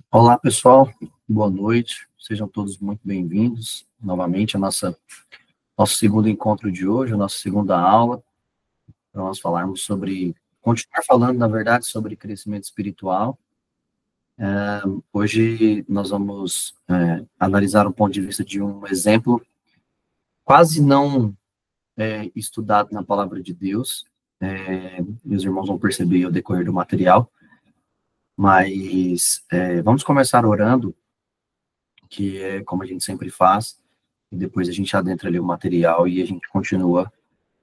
Olá, pessoal. Boa noite. Sejam todos muito bem-vindos novamente ao nosso segundo encontro de hoje, a nossa segunda aula, para nós falarmos continuar falando, na verdade, sobre crescimento espiritual. Hoje nós vamos analisar um ponto de vista de um exemplo quase não estudado na palavra de Deus. Meus irmãos vão perceber ao decorrer do material, mas vamos começar orando, que é como a gente sempre faz, e depois a gente adentra ali o material e a gente continua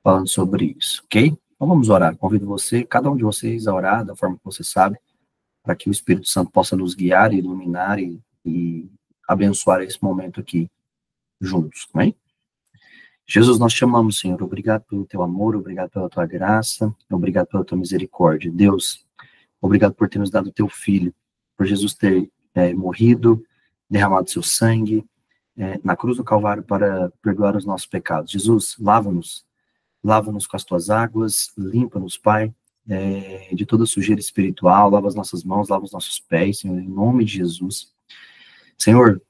falando sobre isso, ok? Então vamos orar. Convido cada um de vocês, a orar da forma que você sabe, para que o Espírito Santo possa nos guiar, iluminar e abençoar esse momento aqui juntos, amém? Jesus, nós te amamos, Senhor. Obrigado pelo teu amor, obrigado pela tua graça, obrigado pela tua misericórdia. Deus, obrigado por ter nos dado o teu Filho, por Jesus ter morrido, derramado seu sangue na cruz do Calvário para perdoar os nossos pecados. Jesus, lava-nos com as tuas águas, limpa-nos, Pai, de toda sujeira espiritual, lava as nossas mãos, lava os nossos pés, Senhor, em nome de Jesus. Senhor,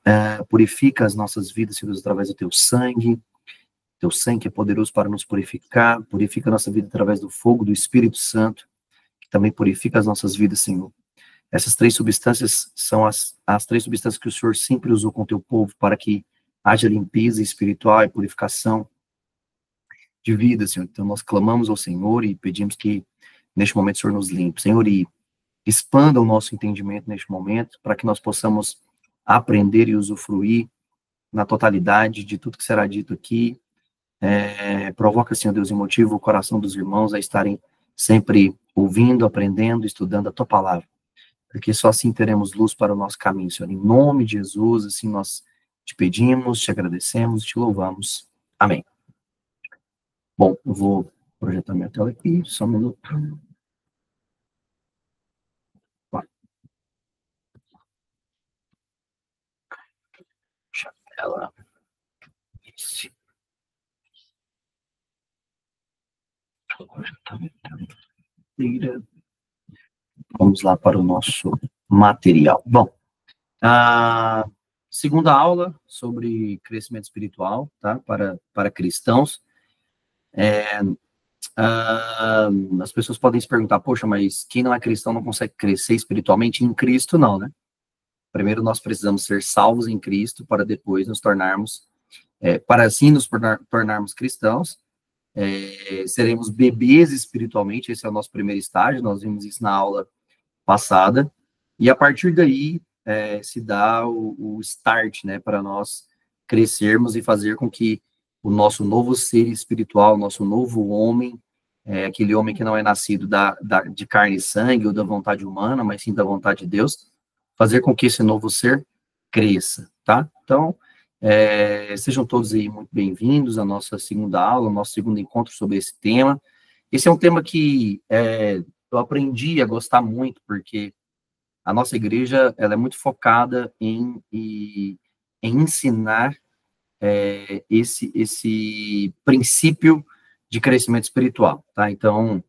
purifica as nossas vidas, Senhor, através do teu sangue que é poderoso para nos purificar, purifica a nossa vida através do fogo do Espírito Santo, que também purifica as nossas vidas, Senhor. Essas três substâncias são as três substâncias que o Senhor sempre usou com o teu povo para que haja limpeza espiritual e purificação de vida, Senhor. Então, nós clamamos ao Senhor e pedimos que, neste momento, o Senhor nos limpe. Senhor, e expanda o nosso entendimento neste momento, para que nós possamos aprender e usufruir na totalidade de tudo que será dito aqui. Provoca, Senhor Deus, e motiva o coração dos irmãos a estarem sempre ouvindo, aprendendo, estudando a tua palavra, porque só assim teremos luz para o nosso caminho, Senhor. Em nome de Jesus, assim nós te pedimos, te agradecemos, te louvamos. Amém. Bom, eu vou projetar minha tela aqui, só um minuto. Deixa a tela. Isso. Vamos lá para o nosso material. Bom, a segunda aula sobre crescimento espiritual, tá? Para cristãos. As pessoas podem se perguntar, poxa, mas quem não é cristão não consegue crescer espiritualmente? Em Cristo, não, né? Primeiro nós precisamos ser salvos em Cristo para depois nos tornarmos, para assim nos tornarmos cristãos. Seremos bebês espiritualmente, esse é o nosso primeiro estágio, nós vimos isso na aula passada, e a partir daí se dá o start, né, para nós crescermos e fazer com que o nosso novo ser espiritual, nosso novo homem, aquele homem que não é nascido de carne e sangue ou da vontade humana, mas sim da vontade de Deus, fazer com que esse novo ser cresça, tá? Então, sejam todos aí muito bem-vindos à nossa segunda aula, ao nosso segundo encontro sobre esse tema. Esse é um tema que eu aprendi a gostar muito, porque a nossa igreja ela é muito focada em ensinar esse princípio de crescimento espiritual, tá? Então,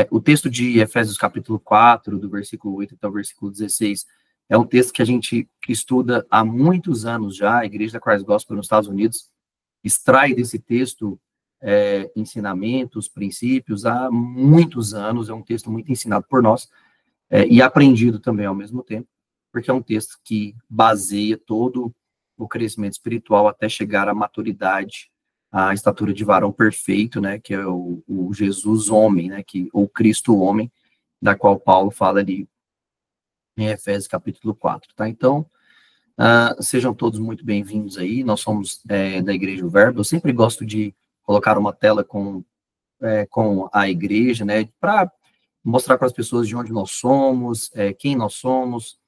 o texto de Efésios capítulo 4, do versículo 8 até o versículo 16, é um texto que a gente estuda há muitos anos já. A Igreja da Christ Gospel nos Estados Unidos extrai desse texto ensinamentos, princípios há muitos anos. É um texto muito ensinado por nós e aprendido também ao mesmo tempo, porque é um texto que baseia todo o crescimento espiritual até chegar à maturidade, à estatura de varão perfeito, né, que é o Jesus homem, né, ou Cristo homem, da qual Paulo fala ali em Efésios capítulo 4, tá? Então, sejam todos muito bem-vindos aí. Nós somos da Igreja O Verbo. Eu sempre gosto de colocar uma tela com a igreja, né, para mostrar para as pessoas de onde nós somos, quem nós somos,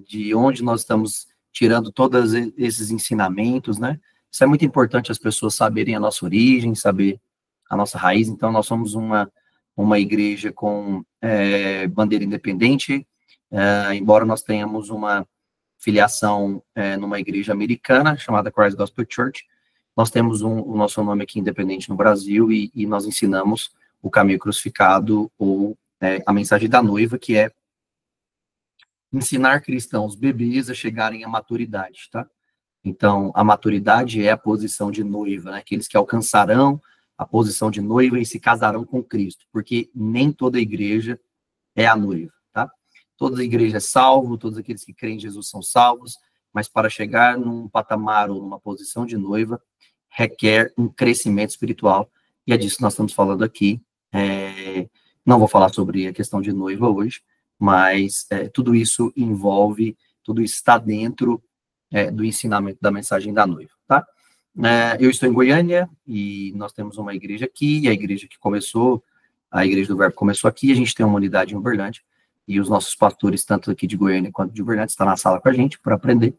de onde nós estamos tirando todos esses ensinamentos, né? Isso é muito importante as pessoas saberem a nossa origem, saber a nossa raiz. Então, nós somos uma igreja com bandeira independente, embora nós tenhamos uma filiação numa igreja americana chamada Christ Gospel Church, nós temos o nosso nome aqui independente no Brasil e nós ensinamos o caminho crucificado ou a mensagem da noiva, que é ensinar cristãos bebês a chegarem à maturidade, tá? Então, a maturidade é a posição de noiva, né? Aqueles que alcançarão a posição de noiva e se casarão com Cristo, porque nem toda igreja é a noiva, tá? Toda igreja é salvo, todos aqueles que creem em Jesus são salvos, mas para chegar num patamar ou numa posição de noiva, requer um crescimento espiritual, e é disso que nós estamos falando aqui. Não vou falar sobre a questão de noiva hoje, mas tudo isso envolve, tudo isso está dentro do ensinamento da mensagem da noiva, tá? Eu estou em Goiânia, e nós temos uma igreja aqui, e a igreja que começou, a Igreja do Verbo começou aqui, a gente tem uma unidade em Uberlândia, e os nossos pastores, tanto aqui de Goiânia quanto de Uberlândia, estão na sala com a gente para aprender.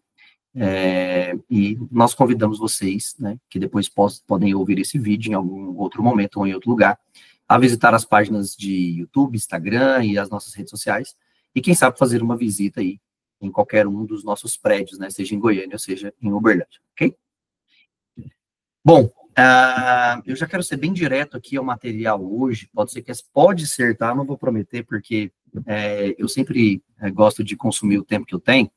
E nós convidamos vocês, né, que depois podem ouvir esse vídeo em algum outro momento ou em outro lugar, a visitar as páginas de YouTube, Instagram e as nossas redes sociais, e quem sabe fazer uma visita aí em qualquer um dos nossos prédios, né, seja em Goiânia ou seja em Uberlândia, ok? Bom, eu já quero ser bem direto aqui ao material hoje, pode ser, tá? Não vou prometer, porque eu sempre gosto de consumir o tempo que eu tenho,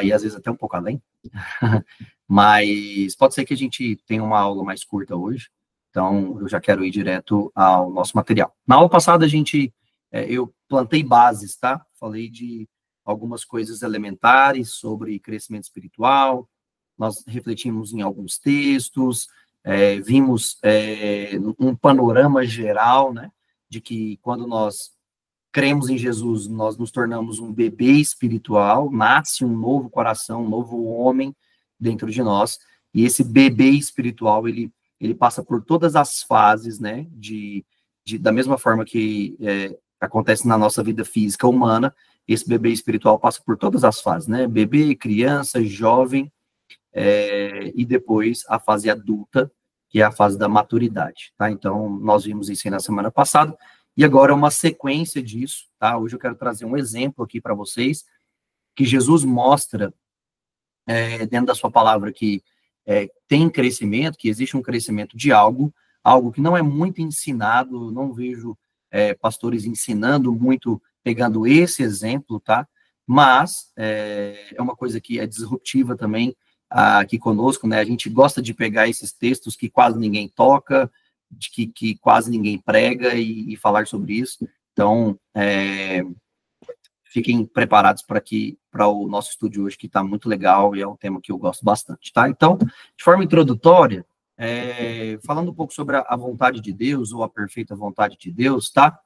e às vezes até um pouco além, mas pode ser que a gente tenha uma aula mais curta hoje, então eu já quero ir direto ao nosso material. Na aula passada eu plantei bases, tá? Falei de algumas coisas elementares sobre crescimento espiritual, nós refletimos em alguns textos, vimos um panorama geral, né, de que quando nós cremos em Jesus, nós nos tornamos um bebê espiritual, nasce um novo coração, um novo homem dentro de nós, e esse bebê espiritual, ele passa por todas as fases, né, da mesma forma que acontece na nossa vida física humana, esse bebê espiritual passa por todas as fases, né, bebê, criança, jovem, e depois a fase adulta, que é a fase da maturidade, tá? Então, nós vimos isso aí na semana passada, e agora é uma sequência disso, tá? Hoje eu quero trazer um exemplo aqui para vocês, que Jesus mostra, dentro da sua palavra, que tem crescimento, que existe um crescimento de algo que não é muito ensinado, não vejo pastores ensinando muito, pegando esse exemplo, tá? Mas é uma coisa que é disruptiva também aqui conosco, né? A gente gosta de pegar esses textos que quase ninguém toca, que quase ninguém prega e falar sobre isso. Então, fiquem preparados para o nosso estudo hoje, que está muito legal e é um tema que eu gosto bastante, tá? Então, de forma introdutória, falando um pouco sobre a vontade de Deus, ou a perfeita vontade de Deus, tá?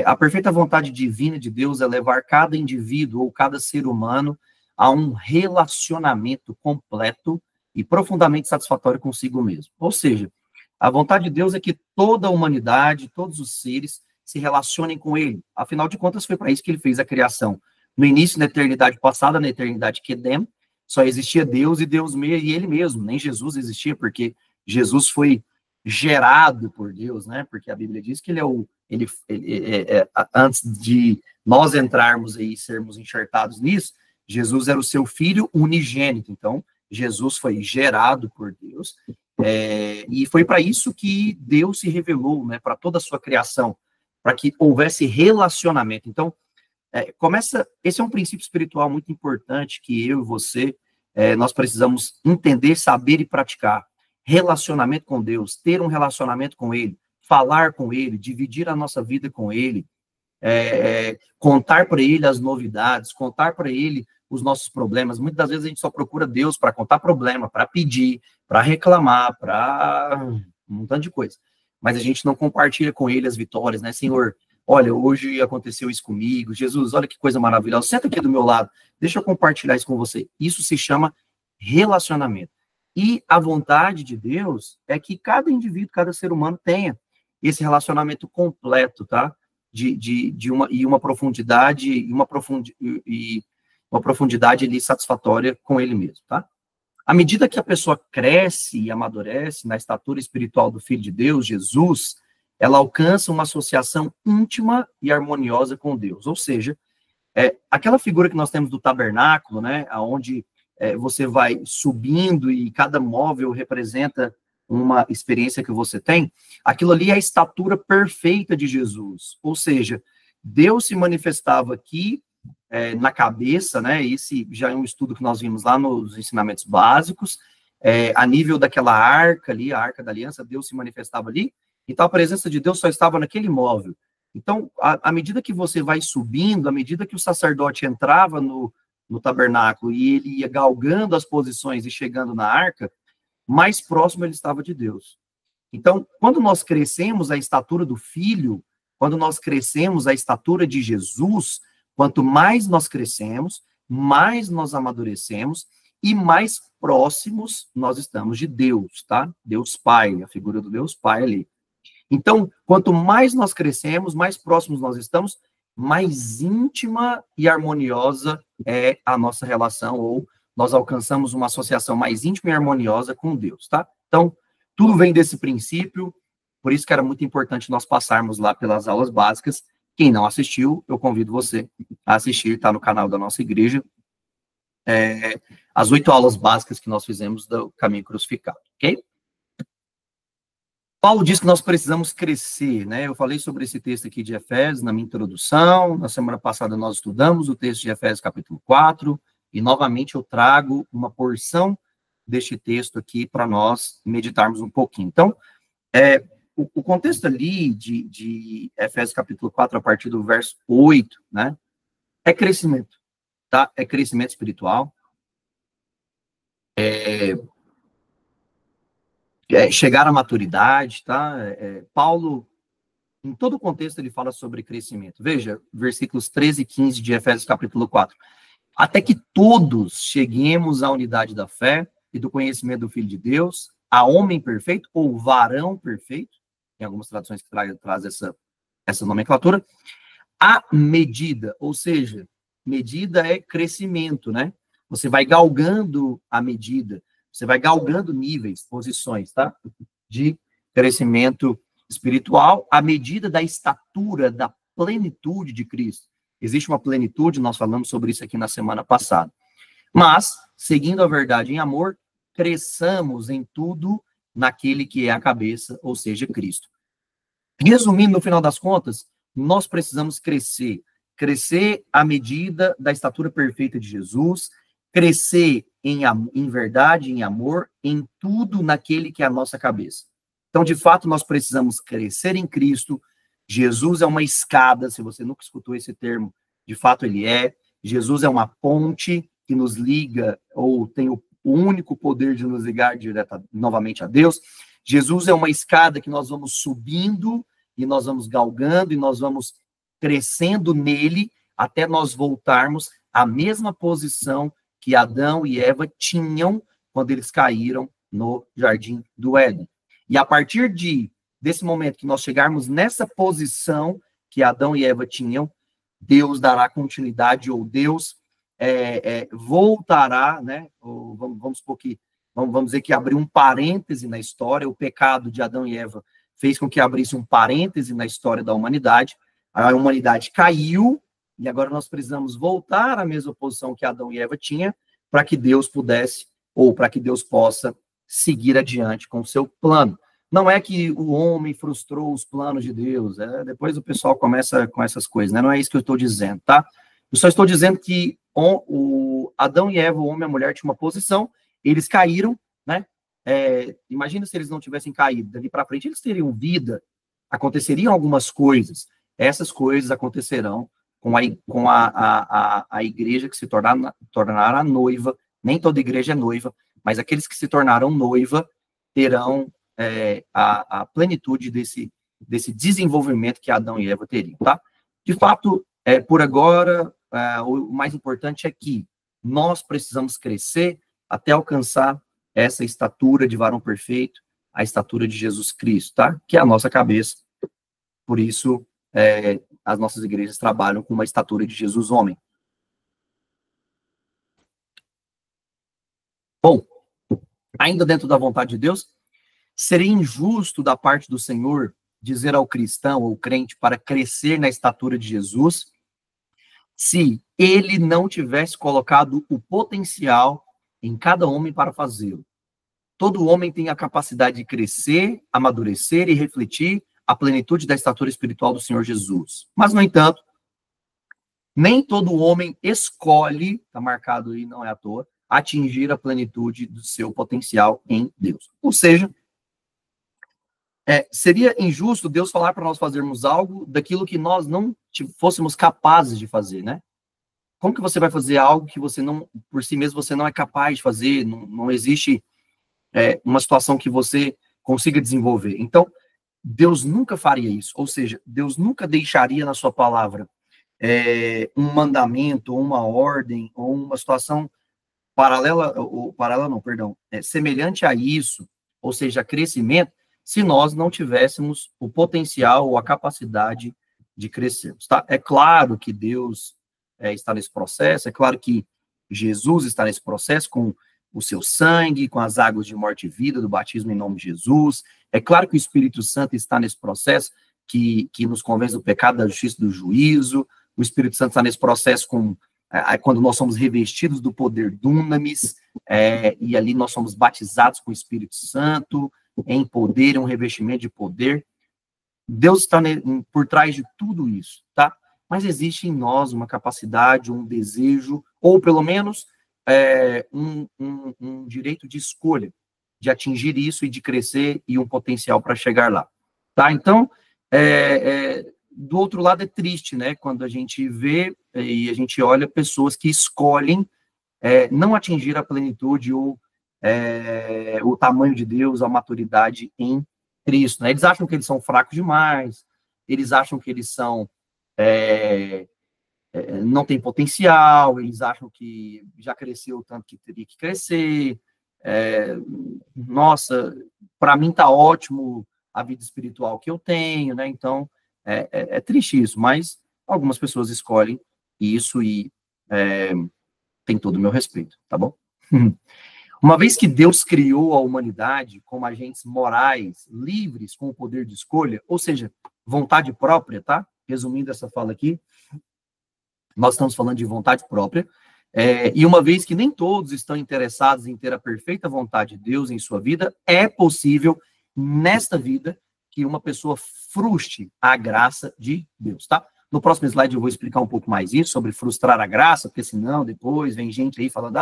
A perfeita vontade divina de Deus é levar cada indivíduo ou cada ser humano a um relacionamento completo e profundamente satisfatório consigo mesmo. Ou seja, a vontade de Deus é que toda a humanidade, todos os seres, se relacionem com Ele. Afinal de contas, foi para isso que Ele fez a criação. No início, na eternidade passada, na eternidade Quedem, só existia Deus e e Ele mesmo. Nem Jesus existia, porque Jesus foi gerado por Deus, né? Porque a Bíblia diz que antes de nós entrarmos e sermos enxertados nisso, Jesus era o seu filho unigênito. Então, Jesus foi gerado por Deus, e foi para isso que Deus se revelou, né, para toda a sua criação, para que houvesse relacionamento. Então, esse é um princípio espiritual muito importante que eu e você, nós precisamos entender, saber e praticar. Relacionamento com Deus, ter um relacionamento com Ele, falar com Ele, dividir a nossa vida com Ele, contar para Ele as novidades, contar para Ele os nossos problemas. Muitas das vezes a gente só procura Deus para contar problema, para pedir, para reclamar, para um montão de coisa. Mas a gente não compartilha com Ele as vitórias, né? Senhor, olha, hoje aconteceu isso comigo. Jesus, olha que coisa maravilhosa. Senta aqui do meu lado, deixa eu compartilhar isso com você. Isso se chama relacionamento. E a vontade de Deus é que cada indivíduo, cada ser humano tenha esse relacionamento completo, tá? Uma profundidade ali satisfatória com ele mesmo, tá? À medida que a pessoa cresce e amadurece na estatura espiritual do Filho de Deus, Jesus, ela alcança uma associação íntima e harmoniosa com Deus. Ou seja, aquela figura que nós temos do tabernáculo, né, onde você vai subindo e cada móvel representa uma experiência que você tem, aquilo ali é a estatura perfeita de Jesus. Ou seja, Deus se manifestava aqui na cabeça, né? Esse já é um estudo que nós vimos lá nos ensinamentos básicos, a nível daquela arca ali, a arca da aliança, Deus se manifestava ali, então a presença de Deus só estava naquele móvel. Então, à medida que você vai subindo, à medida que o sacerdote entrava no tabernáculo e ele ia galgando as posições e chegando na arca, mais próximo ele estava de Deus. Então, quando nós crescemos a estatura do Filho, quando nós crescemos a estatura de Jesus, quanto mais nós crescemos, mais nós amadurecemos e mais próximos nós estamos de Deus, tá? Deus Pai, a figura do Deus Pai ali. Então, quanto mais nós crescemos, mais próximos nós estamos, mais íntima e harmoniosa é a nossa relação, ou nós alcançamos uma associação mais íntima e harmoniosa com Deus, tá? Então, tudo vem desse princípio, por isso que era muito importante nós passarmos lá pelas aulas básicas. Quem não assistiu, eu convido você a assistir, tá no canal da nossa igreja, as 8 aulas básicas que nós fizemos do Caminho Crucificado, ok? Paulo diz que nós precisamos crescer, né? Eu falei sobre esse texto aqui de Efésios na minha introdução, na semana passada nós estudamos o texto de Efésios capítulo 4, e novamente eu trago uma porção deste texto aqui para nós meditarmos um pouquinho. Então, o contexto ali de Efésios capítulo 4, a partir do verso 8, né? É crescimento, tá? É crescimento espiritual. Chegar à maturidade, tá? Paulo, em todo o contexto, ele fala sobre crescimento. Veja, versículos 13 e 15 de Efésios capítulo 4. Até que todos cheguemos à unidade da fé e do conhecimento do Filho de Deus, a homem perfeito, ou varão perfeito, tem algumas traduções que traz essa nomenclatura, a medida, ou seja, medida é crescimento, né? Você vai galgando a medida, você vai galgando níveis, posições, tá? De crescimento espiritual à medida da estatura, da plenitude de Cristo. Existe uma plenitude, nós falamos sobre isso aqui na semana passada. Mas, seguindo a verdade em amor, cresçamos em tudo naquele que é a cabeça, ou seja, Cristo. Resumindo, no final das contas, nós precisamos crescer. Crescer à medida da estatura perfeita de Jesus, crescer em verdade, em amor, em tudo naquele que é a nossa cabeça. Então, de fato, nós precisamos crescer em Cristo. Jesus é uma escada, se você nunca escutou esse termo, de fato ele é. Jesus é uma ponte que nos liga, ou tem o único poder de nos ligar novamente a Deus. Jesus é uma escada que nós vamos subindo, e nós vamos galgando, e nós vamos crescendo nele, até nós voltarmos à mesma posição que Adão e Eva tinham quando eles caíram no jardim do Éden. E a partir desse momento que nós chegarmos nessa posição que Adão e Eva tinham, Deus dará continuidade, ou Deus voltará, né? Ou vamos dizer que abriu um parêntese na história. O pecado de Adão e Eva fez com que abrisse um parêntese na história da humanidade. A humanidade caiu, e agora nós precisamos voltar à mesma posição que Adão e Eva tinham, para que Deus pudesse, ou para que Deus possa seguir adiante com o seu plano. Não é que o homem frustrou os planos de Deus, depois o pessoal começa com essas coisas, né? Não é isso que eu estou dizendo, tá? Eu só estou dizendo que o Adão e Eva, o homem e a mulher, tinham uma posição, eles caíram, né? Imagina se eles não tivessem caído, dali para frente eles teriam vida, aconteceriam algumas coisas. Essas coisas acontecerão com a igreja que se tornará noiva. Nem toda igreja é noiva, mas aqueles que se tornaram noiva terão a plenitude desse desenvolvimento que Adão e Eva teriam, tá? De fato, por agora, o mais importante é que nós precisamos crescer até alcançar essa estatura de varão perfeito, a estatura de Jesus Cristo, tá? Que é a nossa cabeça. Por isso, as nossas igrejas trabalham com uma estatura de Jesus homem. Bom, ainda dentro da vontade de Deus, seria injusto da parte do Senhor dizer ao cristão ou crente para crescer na estatura de Jesus, se ele não tivesse colocado o potencial em cada homem para fazê-lo. Todo homem tem a capacidade de crescer, amadurecer e refletir a plenitude da estatura espiritual do Senhor Jesus. Mas, no entanto, Nem todo homem escolhe, está marcado aí, não é à toa, atingir a plenitude do seu potencial em Deus. Ou seja, seria injusto Deus falar para nós fazermos algo daquilo que nós não fôssemos capazes de fazer, né? Como que você vai fazer algo que você não, por si mesmo, você não é capaz de fazer? Não existe uma situação que você consiga desenvolver. Então, Deus nunca faria isso. Ou seja, Deus nunca deixaria na sua palavra um mandamento, ou uma ordem, ou uma situação semelhante a isso, ou seja, crescimento, se nós não tivéssemos o potencial ou a capacidade de crescermos, tá? É claro que Deus está nesse processo, é claro que Jesus está nesse processo com o seu sangue, com as águas de morte e vida do batismo em nome de Jesus, é claro que o Espírito Santo está nesse processo que nos convence do pecado, da justiça e do juízo, o Espírito Santo está nesse processo quando nós somos revestidos do poder dunamis, e ali nós somos batizados com o Espírito Santo, em poder, um revestimento de poder. Deus está por trás de tudo isso, tá? Mas existe em nós uma capacidade, um desejo, ou pelo menos um direito de escolha, de atingir isso e de crescer, e um potencial para chegar lá, tá? Então, do outro lado é triste, né, quando a gente vê e a gente olha pessoas que escolhem não atingir a plenitude ou o tamanho de Deus, a maturidade em Cristo, né? Eles acham que eles são fracos demais, eles acham que eles são não têm potencial, eles acham que já cresceu o tanto que teria que crescer, nossa, para mim tá ótimo a vida espiritual que eu tenho, né? Então, é triste isso, mas algumas pessoas escolhem isso e tem todo o meu respeito, tá bom? Uma vez que Deus criou a humanidade como agentes morais, livres, com o poder de escolha, ou seja, vontade própria, tá? Resumindo essa fala aqui, nós estamos falando de vontade própria, e uma vez que nem todos estão interessados em ter a perfeita vontade de Deus em sua vida, é possível, nesta vida, que uma pessoa frustre a graça de Deus, tá? No próximo slide eu vou explicar um pouco mais isso, sobre frustrar a graça, porque senão depois vem gente aí falando,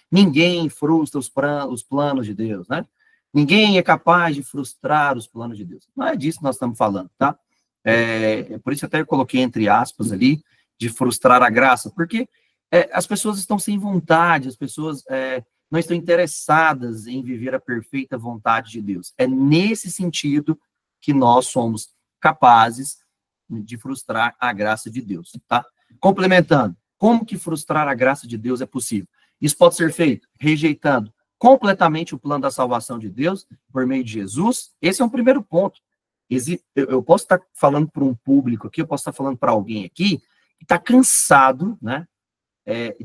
ninguém frustra os planos de Deus, né? Ninguém é capaz de frustrar os planos de Deus. Não é disso que nós estamos falando, tá? Por isso até eu coloquei entre aspas ali, de frustrar a graça, porque as pessoas estão sem vontade, as pessoas não estão interessadas em viver a perfeita vontade de Deus. É nesse sentido que nós somos capazes de frustrar a graça de Deus, tá? Complementando, como que frustrar a graça de Deus é possível? Isso pode ser feito rejeitando completamente o plano da salvação de Deus por meio de Jesus. Esse é um primeiro ponto. Eu posso estar falando para um público aqui, eu posso estar falando para alguém aqui que está cansado, né,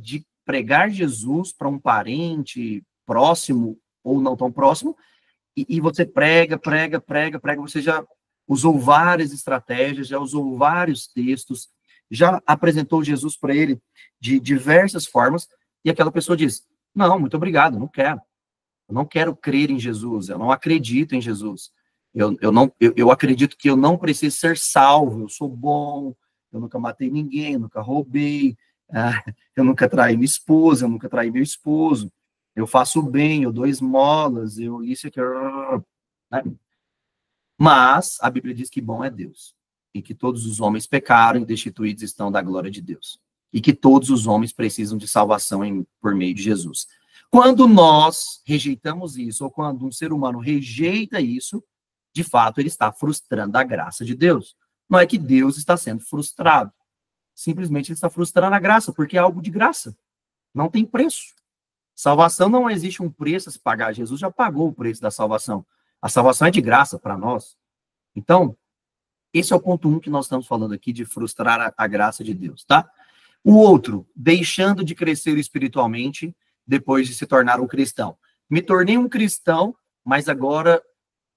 de pregar Jesus para um parente próximo ou não tão próximo, e você prega, você já usou várias estratégias, já usou vários textos, já apresentou Jesus para ele de diversas formas, e aquela pessoa diz, não, muito obrigado, eu não quero crer em Jesus, eu não acredito em Jesus, eu acredito que eu não preciso ser salvo, eu sou bom, eu nunca matei ninguém, eu nunca roubei, eu nunca traí minha esposa, eu nunca traí meu esposo, eu faço bem, eu dou esmolas, isso aqui, né? Mas a Bíblia diz que bom é Deus, e que todos os homens pecaram e destituídos estão da glória de Deus, e que todos os homens precisam de salvação por meio de Jesus. Quando nós rejeitamos isso, ou quando um ser humano rejeita isso, de fato ele está frustrando a graça de Deus. Não é que Deus está sendo frustrado, simplesmente ele está frustrando a graça, porque é algo de graça, não tem preço. Salvação não existe um preço a se pagar, Jesus já pagou o preço da salvação. A salvação é de graça para nós. Então, esse é o ponto 1 que nós estamos falando aqui, de frustrar a graça de Deus, tá? O outro, deixando de crescer espiritualmente depois de se tornar um cristão. Me tornei um cristão, mas agora,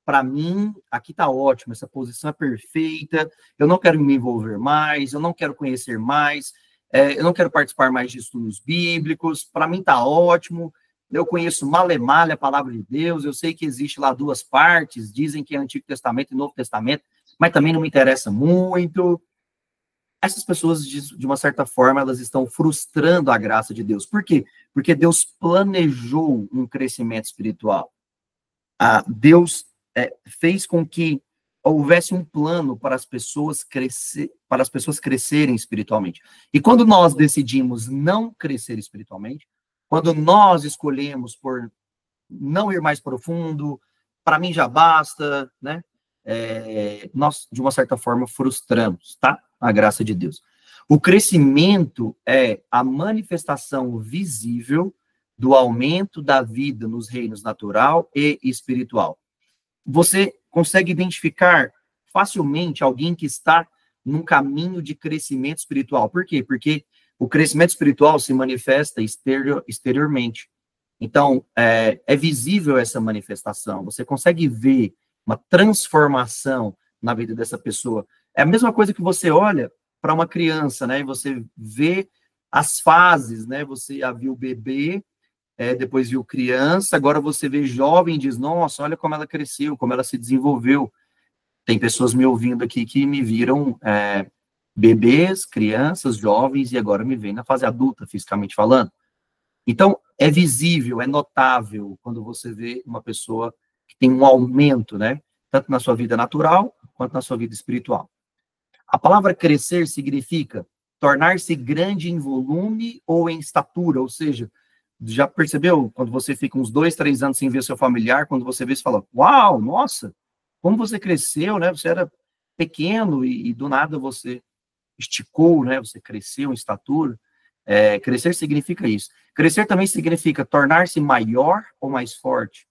para mim, aqui está ótimo, essa posição é perfeita, eu não quero me envolver mais, eu não quero conhecer mais, eu não quero participar mais de estudos bíblicos, para mim está ótimo, eu conheço male-male a palavra de Deus, eu sei que existe lá 2 partes, dizem que é Antigo Testamento e Novo Testamento, mas também não me interessa muito. essas pessoas, de uma certa forma, elas estão frustrando a graça de Deus. Por quê? Porque Deus planejou um crescimento espiritual. Deus fez com que houvesse um plano para as pessoas crescerem espiritualmente. E quando nós decidimos não crescer espiritualmente, quando nós escolhemos por não ir mais profundo, para mim já basta, né? Nós, de uma certa forma, frustramos, tá? A graça de Deus. O crescimento é a manifestação visível do aumento da vida nos reinos natural e espiritual. Você consegue identificar facilmente alguém que está num caminho de crescimento espiritual. Por quê? Porque o crescimento espiritual se manifesta exteriormente. Então, é visível essa manifestação. Você consegue ver uma transformação na vida dessa pessoa. É a mesma coisa que você olha para uma criança, né? E você vê as fases, né? Você já viu bebê, depois viu criança, agora você vê jovem e diz, nossa, olha como ela cresceu, como ela se desenvolveu. Tem pessoas me ouvindo aqui que me viram bebês, crianças, jovens, e agora me veem na fase adulta, fisicamente falando. Então, é visível, é notável quando você vê uma pessoa que tem um aumento, né? Tanto na sua vida natural, quanto na sua vida espiritual. A palavra crescer significa tornar-se grande em volume ou em estatura, ou seja, já percebeu quando você fica uns 2, 3 anos sem ver seu familiar, quando você vê, você fala, uau, nossa, como você cresceu, né? Você era pequeno e do nada você esticou, né? Você cresceu em estatura. Crescer significa isso. Crescer também significa tornar-se maior ou mais forte.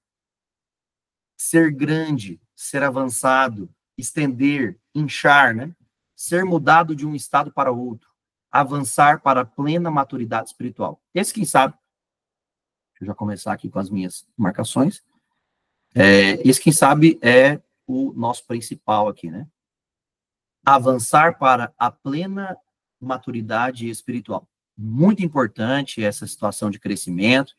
Ser grande, ser avançado, estender, inchar, né? Ser mudado de um estado para outro. Avançar para a plena maturidade espiritual. Esse, quem sabe, deixa eu já começar aqui com as minhas marcações. Esse, quem sabe, é o nosso principal aqui, né? Avançar para a plena maturidade espiritual. Muito importante essa situação de crescimento,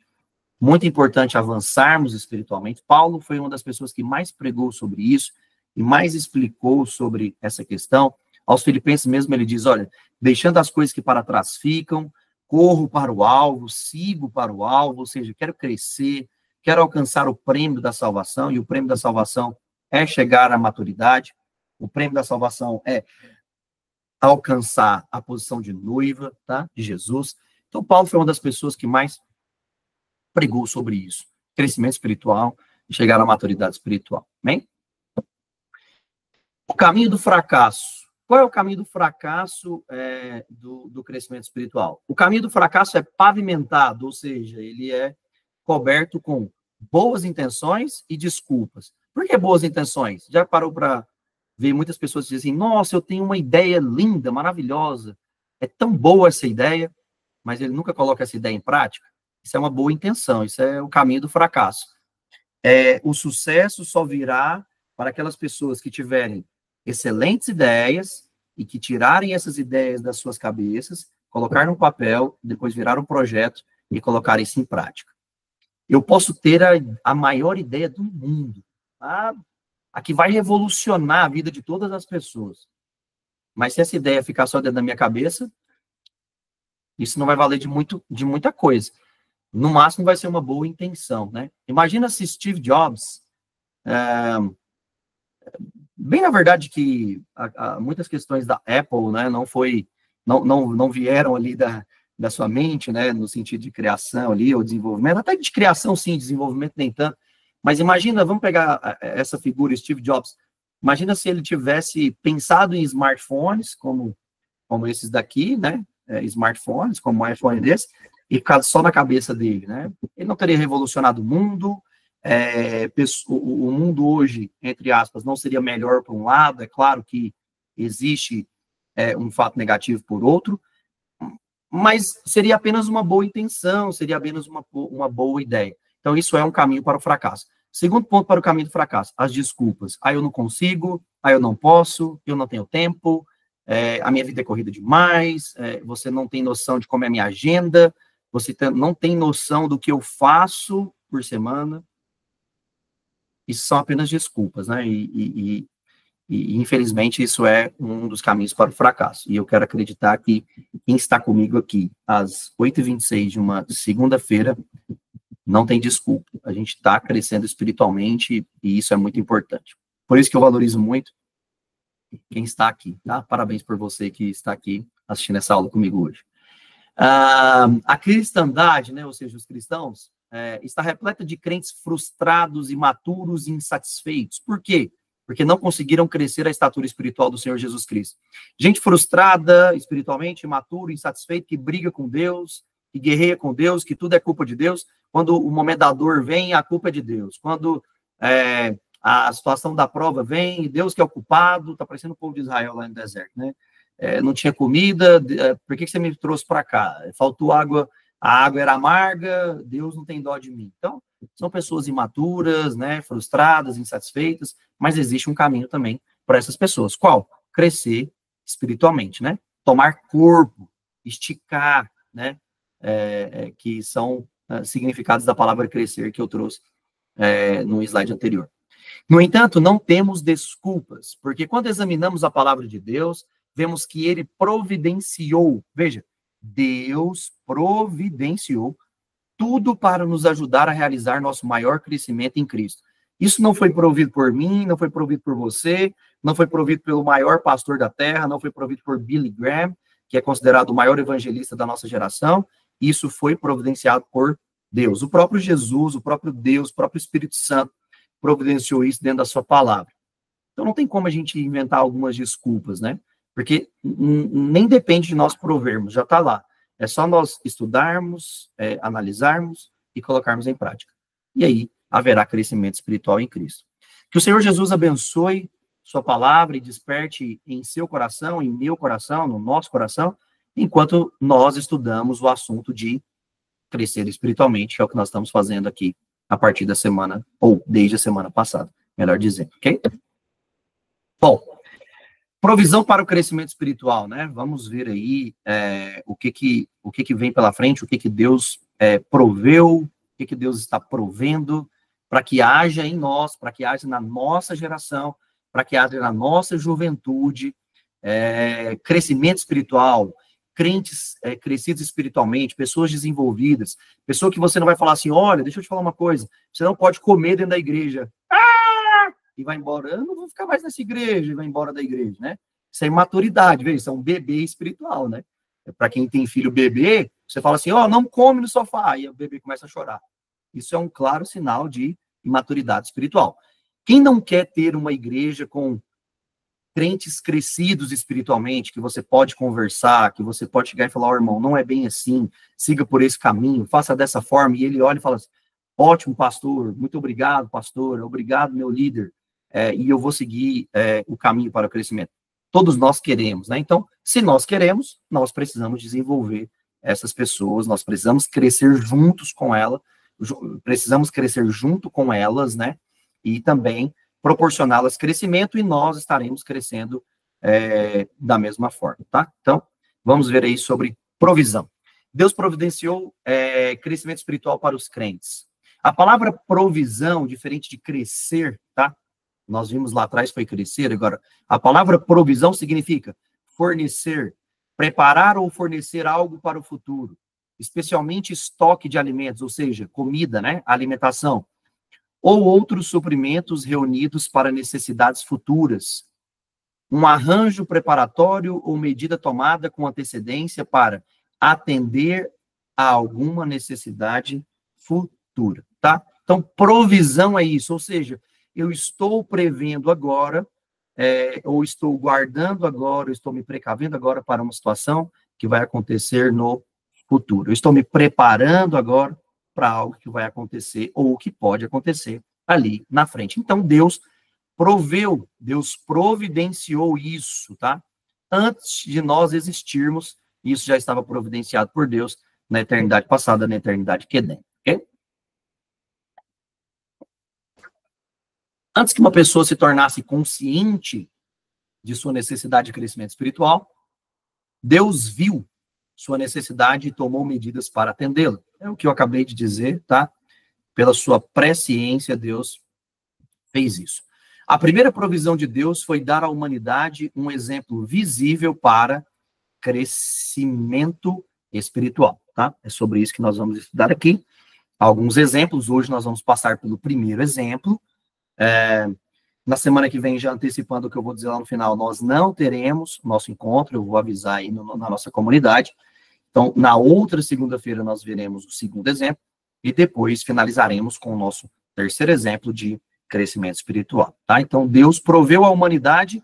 muito importante avançarmos espiritualmente. Paulo foi uma das pessoas que mais pregou sobre isso e mais explicou sobre essa questão. Aos Filipenses mesmo ele diz, olha, deixando as coisas que para trás ficam, corro para o alvo, sigo para o alvo, ou seja, quero crescer, quero alcançar o prêmio da salvação, e o prêmio da salvação é chegar à maturidade, o prêmio da salvação é alcançar a posição de noiva, tá, de Jesus. Então, Paulo foi uma das pessoas que mais pregou sobre isso, crescimento espiritual e chegar à maturidade espiritual, amém? O caminho do fracasso. Qual é o caminho do fracasso do crescimento espiritual? O caminho do fracasso é pavimentado, ou seja, ele é coberto com boas intenções e desculpas. Por que boas intenções? Já parou para ver muitas pessoas que dizem, nossa, eu tenho uma ideia linda, maravilhosa, é tão boa essa ideia, mas ele nunca coloca essa ideia em prática? Isso é uma boa intenção, isso é o caminho do fracasso. O sucesso só virá para aquelas pessoas que tiverem excelentes ideias e que tirarem essas ideias das suas cabeças, colocar no papel, depois virar um projeto e colocar isso em prática. Eu posso ter a maior ideia do mundo, a que vai revolucionar a vida de todas as pessoas. Mas se essa ideia ficar só dentro da minha cabeça, isso não vai valer de muita coisa. No máximo vai ser uma boa intenção, né? Imagina se Steve Jobs, bem na verdade que muitas questões da Apple, né, não vieram ali da sua mente, né, no sentido de criação ali, ou desenvolvimento, até de criação sim, desenvolvimento nem tanto, mas imagina, vamos pegar essa figura, Steve Jobs, imagina se ele tivesse pensado em smartphones, como esses daqui, né, smartphones, como um iPhone desse, e ficado só na cabeça dele, né, ele não teria revolucionado o mundo, o mundo hoje, entre aspas, não seria melhor por um lado, é claro que existe um fato negativo por outro, mas seria apenas uma boa intenção, seria apenas uma boa ideia. Então, isso é um caminho para o fracasso. Segundo ponto para o caminho do fracasso, as desculpas. Eu não consigo, eu não posso, eu não tenho tempo, a minha vida é corrida demais, você não tem noção de como é a minha agenda, você não tem noção do que eu faço por semana. Isso são apenas desculpas, né? E E, infelizmente, isso é um dos caminhos para o fracasso. E eu quero acreditar que quem está comigo aqui às 8h26 de uma segunda-feira não tem desculpa. A gente está crescendo espiritualmente e isso é muito importante. Por isso que eu valorizo muito quem está aqui, tá? Parabéns por você que está aqui assistindo essa aula comigo hoje. A cristandade, né, ou seja, os cristãos, está repleta de crentes frustrados, imaturos e insatisfeitos. Por quê? Porque não conseguiram crescer a estatura espiritual do Senhor Jesus Cristo. Gente frustrada espiritualmente, imatura, insatisfeita, que briga com Deus, que guerreia com Deus, que tudo é culpa de Deus. Quando o momento da dor vem, a culpa é de Deus. Quando a situação da prova vem, Deus que é o culpado, está parecendo o povo de Israel lá no deserto, né? Não tinha comida, por que você me trouxe para cá? Faltou água, a água era amarga, Deus não tem dó de mim. Então, são pessoas imaturas, né, frustradas, insatisfeitas, mas existe um caminho também para essas pessoas. Qual? Crescer espiritualmente, né? Tomar corpo, esticar, né? Que são significados da palavra crescer que eu trouxe no slide anterior. No entanto, não temos desculpas, porque quando examinamos a palavra de Deus, vemos que ele providenciou, veja, Deus providenciou tudo para nos ajudar a realizar nosso maior crescimento em Cristo. Isso não foi provido por mim, não foi provido por você, não foi provido pelo maior pastor da terra, não foi provido por Billy Graham, que é considerado o maior evangelista da nossa geração. Isso foi providenciado por Deus. O próprio Jesus, o próprio Deus, o próprio Espírito Santo providenciou isso dentro da sua palavra. Então não tem como a gente inventar algumas desculpas, né? Porque nem depende de nós provermos, já está lá. É só nós estudarmos, analisarmos e colocarmos em prática. E aí haverá crescimento espiritual em Cristo. Que o Senhor Jesus abençoe sua palavra e desperte em seu coração, em meu coração, no nosso coração, enquanto nós estudamos o assunto de crescer espiritualmente, que é o que nós estamos fazendo aqui a partir da semana, ou desde a semana passada, melhor dizendo, ok? Bom, provisão para o crescimento espiritual, né? Vamos ver aí o que vem pela frente, o que Deus proveu, o que Deus está provendo para que haja em nós, para que haja na nossa geração, para que haja na nossa juventude, crescimento espiritual, crentes crescidos espiritualmente, pessoas desenvolvidas, pessoa que você não vai falar assim, olha, deixa eu te falar uma coisa, você não pode comer dentro da igreja. E vai embora, eu não vou ficar mais nessa igreja, e vai embora da igreja, né? Isso é imaturidade, veja, isso é um bebê espiritual, né? Para quem tem filho bebê, você fala assim, não come no sofá, e o bebê começa a chorar. Isso é um claro sinal de imaturidade espiritual. Quem não quer ter uma igreja com crentes crescidos espiritualmente, que você pode conversar, que você pode chegar e falar, irmão, não é bem assim, siga por esse caminho, faça dessa forma, e ele olha e fala assim, ótimo, pastor, muito obrigado, pastor, obrigado, meu líder, e eu vou seguir o caminho para o crescimento. Todos nós queremos, né? Então, se nós queremos, nós precisamos desenvolver essas pessoas, nós precisamos crescer juntos com elas, precisamos crescer junto com elas, né? E também proporcioná-las crescimento e nós estaremos crescendo da mesma forma, tá? Então, vamos ver aí sobre provisão. Deus providenciou crescimento espiritual para os crentes. A palavra provisão, diferente de crescer, tá? Nós vimos lá atrás foi crescer, agora, a palavra provisão significa fornecer, preparar ou fornecer algo para o futuro, especialmente estoque de alimentos, ou seja, comida, né? Alimentação, ou outros suprimentos reunidos para necessidades futuras. Um arranjo preparatório ou medida tomada com antecedência para atender a alguma necessidade futura, tá? Então, provisão é isso, ou seja, eu estou prevendo agora, ou estou guardando agora, ou estou me precavendo agora para uma situação que vai acontecer no futuro. Eu estou me preparando agora para algo que vai acontecer, ou que pode acontecer ali na frente. Então, Deus proveu, Deus providenciou isso, tá? Antes de nós existirmos, isso já estava providenciado por Deus na eternidade passada, na eternidade que vem, ok? Antes que uma pessoa se tornasse consciente de sua necessidade de crescimento espiritual, Deus viu sua necessidade e tomou medidas para atendê-la. É o que eu acabei de dizer, tá? Pela sua presciência, Deus fez isso. A primeira provisão de Deus foi dar à humanidade um exemplo visível para crescimento espiritual, tá? É sobre isso que nós vamos estudar aqui. Alguns exemplos, hoje nós vamos passar pelo primeiro exemplo. Na semana que vem, já antecipando o que eu vou dizer lá no final, nós não teremos nosso encontro, eu vou avisar aí na nossa comunidade. Então, na outra segunda-feira, nós veremos o segundo exemplo, e depois finalizaremos com o nosso terceiro exemplo de crescimento espiritual, tá? Então, Deus proveu à humanidade.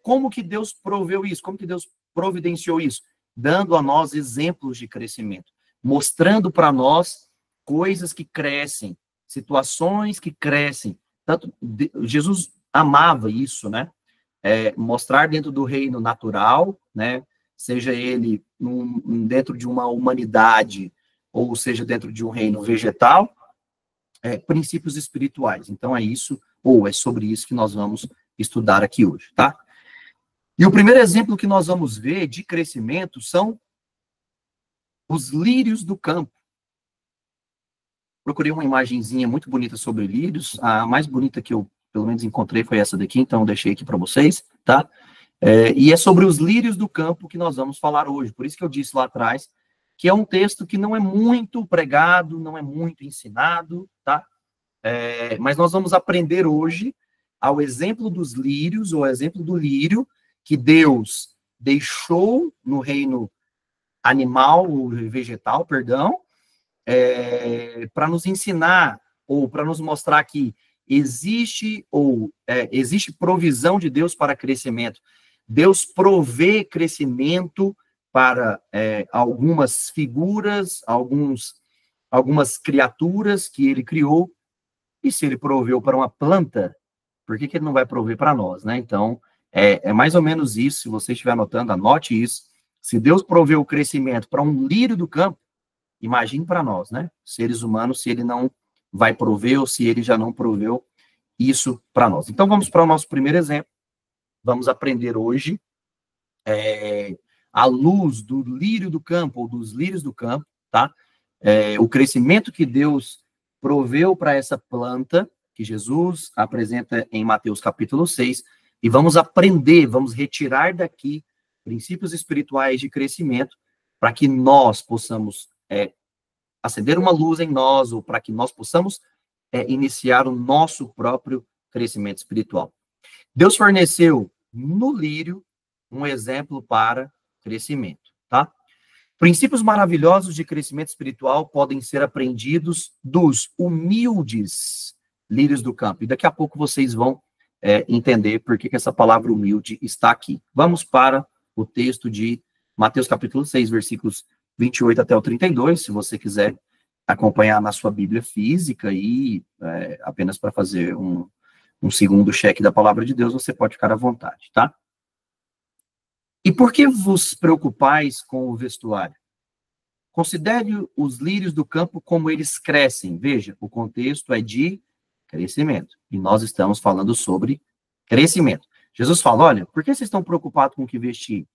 Como que Deus proveu isso? Como que Deus providenciou isso? Dando a nós exemplos de crescimento, mostrando para nós coisas que crescem, situações que crescem. Tanto Jesus amava isso, né? Mostrar dentro do reino natural, né? Seja ele dentro de uma humanidade, ou seja dentro de um reino vegetal, princípios espirituais. Então é isso, ou é sobre isso que nós vamos estudar aqui hoje, tá? E o primeiro exemplo que nós vamos ver de crescimento são os lírios do campo. Procurei uma imagenzinha muito bonita sobre lírios. A mais bonita que eu, pelo menos, encontrei foi essa daqui, então deixei aqui para vocês, tá? E é sobre os lírios do campo que nós vamos falar hoje. Por isso que eu disse lá atrás que é um texto que não é muito pregado, não é muito ensinado, tá? Mas nós vamos aprender hoje ao exemplo dos lírios, ou exemplo do lírio, que Deus deixou no reino animal, ou vegetal, perdão, para nos ensinar, ou para nos mostrar que existe provisão de Deus para crescimento. Deus provê crescimento para algumas figuras, algumas criaturas que ele criou, e se ele proveu para uma planta, por que ele não vai prover para nós, né? Então, é mais ou menos isso. Se você estiver anotando, anote isso. Se Deus proveu o crescimento para um lírio do campo, imagine para nós, né? Seres humanos, se ele não vai prover, ou se ele já não proveu isso para nós. Então, vamos para o nosso primeiro exemplo. Vamos aprender hoje, à luz do lírio do campo, ou dos lírios do campo, tá? O crescimento que Deus proveu para essa planta, que Jesus apresenta em Mateus capítulo 6, e vamos aprender, vamos retirar daqui princípios espirituais de crescimento, para que nós possamos acender uma luz em nós, ou para que nós possamos iniciar o nosso próprio crescimento espiritual. Deus forneceu no lírio um exemplo para crescimento, tá? Princípios maravilhosos de crescimento espiritual podem ser aprendidos dos humildes lírios do campo. E daqui a pouco vocês vão entender por que essa palavra humilde está aqui. Vamos para o texto de Mateus capítulo 6, versículos 28 até o 32, se você quiser acompanhar na sua Bíblia física e apenas para fazer um segundo cheque da palavra de Deus, você pode ficar à vontade, tá? E por que vos preocupais com o vestuário? Considere os lírios do campo como eles crescem. Veja, o contexto é de crescimento. E nós estamos falando sobre crescimento. Jesus fala, olha, por que vocês estão preocupados com o que vestir?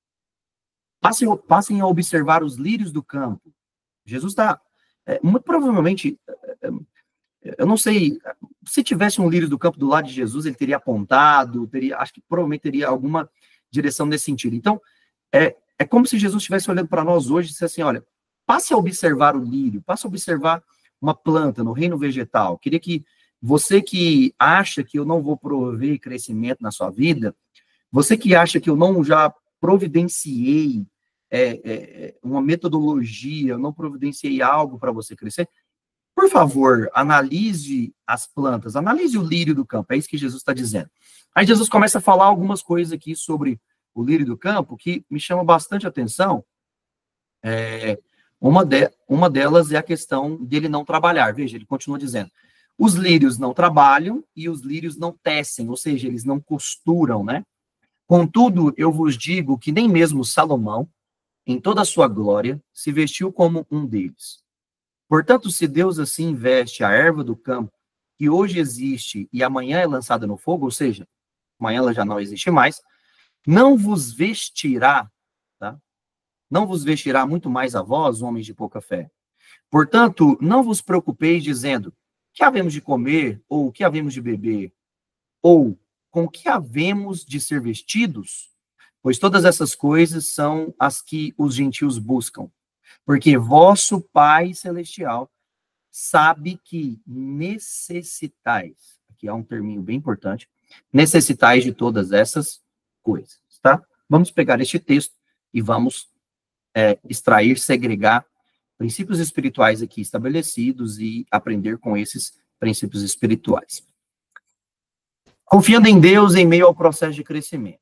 Passem a observar os lírios do campo. Jesus está, muito provavelmente, eu não sei, se tivesse um lírio do campo do lado de Jesus, ele teria apontado, acho que provavelmente teria alguma direção nesse sentido. Então, é como se Jesus estivesse olhando para nós hoje e disse assim, olha, passe a observar o lírio, passe a observar uma planta no reino vegetal. Queria que você que acha que eu não vou prover crescimento na sua vida, você que acha que eu não já providenciei uma metodologia, eu não providenciei algo para você crescer, por favor, analise as plantas, analise o lírio do campo, é isso que Jesus está dizendo. Aí Jesus começa a falar algumas coisas aqui sobre o lírio do campo que me chama bastante atenção. Uma delas é a questão dele não trabalhar. Veja, ele continua dizendo, os lírios não trabalham e os lírios não tecem, ou seja, eles não costuram, né? Contudo, eu vos digo que nem mesmo Salomão, em toda a sua glória, se vestiu como um deles. Portanto, se Deus assim veste a erva do campo, que hoje existe e amanhã é lançada no fogo, ou seja, amanhã ela já não existe mais, não vos vestirá, tá? Não vos vestirá muito mais a vós, homens de pouca fé. Portanto, não vos preocupeis dizendo, que havemos de comer, ou que havemos de beber, Ou com que havemos de ser vestidos? Pois todas essas coisas são as que os gentios buscam. Porque vosso Pai Celestial sabe que necessitais, aqui há um terminho bem importante, necessitais de todas essas coisas, tá? Vamos pegar este texto e vamos extrair, segregar princípios espirituais aqui estabelecidos e aprender com esses princípios espirituais. Confiando em Deus em meio ao processo de crescimento.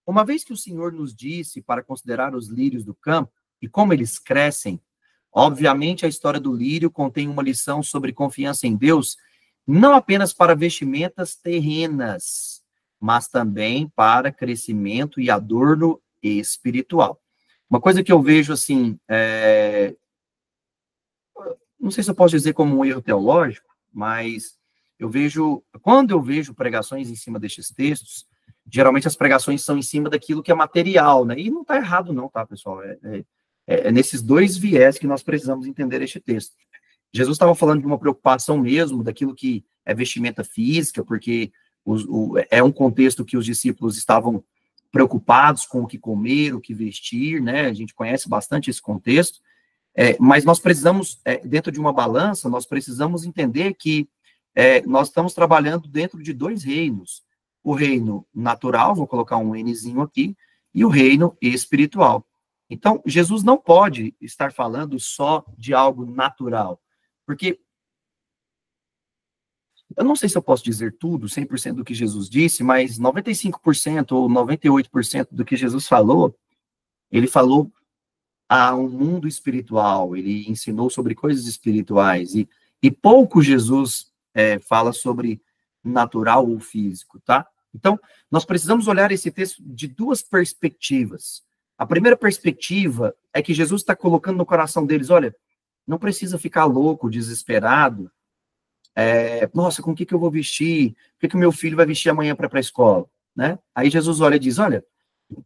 Uma vez que o Senhor nos disse para considerar os lírios do campo e como eles crescem, obviamente a história do lírio contém uma lição sobre confiança em Deus, não apenas para vestimentas terrenas, mas também para crescimento e adorno espiritual. Uma coisa que eu vejo, assim, não sei se eu posso dizer como um erro teológico, mas quando eu vejo pregações em cima destes textos, geralmente as pregações são em cima daquilo que é material, né? E não está errado não, tá, pessoal? É nesses dois viés que nós precisamos entender este texto. Jesus estava falando de uma preocupação mesmo, daquilo que é vestimenta física, porque é um contexto que os discípulos estavam preocupados com o que comer, o que vestir, né? A gente conhece bastante esse contexto, mas nós precisamos, dentro de uma balança, nós precisamos entender que nós estamos trabalhando dentro de dois reinos. O reino natural, vou colocar um Nzinho aqui, e o reino espiritual. Então, Jesus não pode estar falando só de algo natural, porque eu não sei se eu posso dizer tudo, 100% do que Jesus disse, mas 95% ou 98% do que Jesus falou, ele falou a um mundo espiritual, ele ensinou sobre coisas espirituais, e pouco Jesus fala sobre natural ou físico, tá? Então, nós precisamos olhar esse texto de duas perspectivas. A primeira perspectiva é que Jesus está colocando no coração deles, olha, não precisa ficar louco, desesperado, nossa, com o que eu vou vestir? O que o meu filho vai vestir amanhã para ir para a escola? Né? Aí Jesus olha e diz, olha,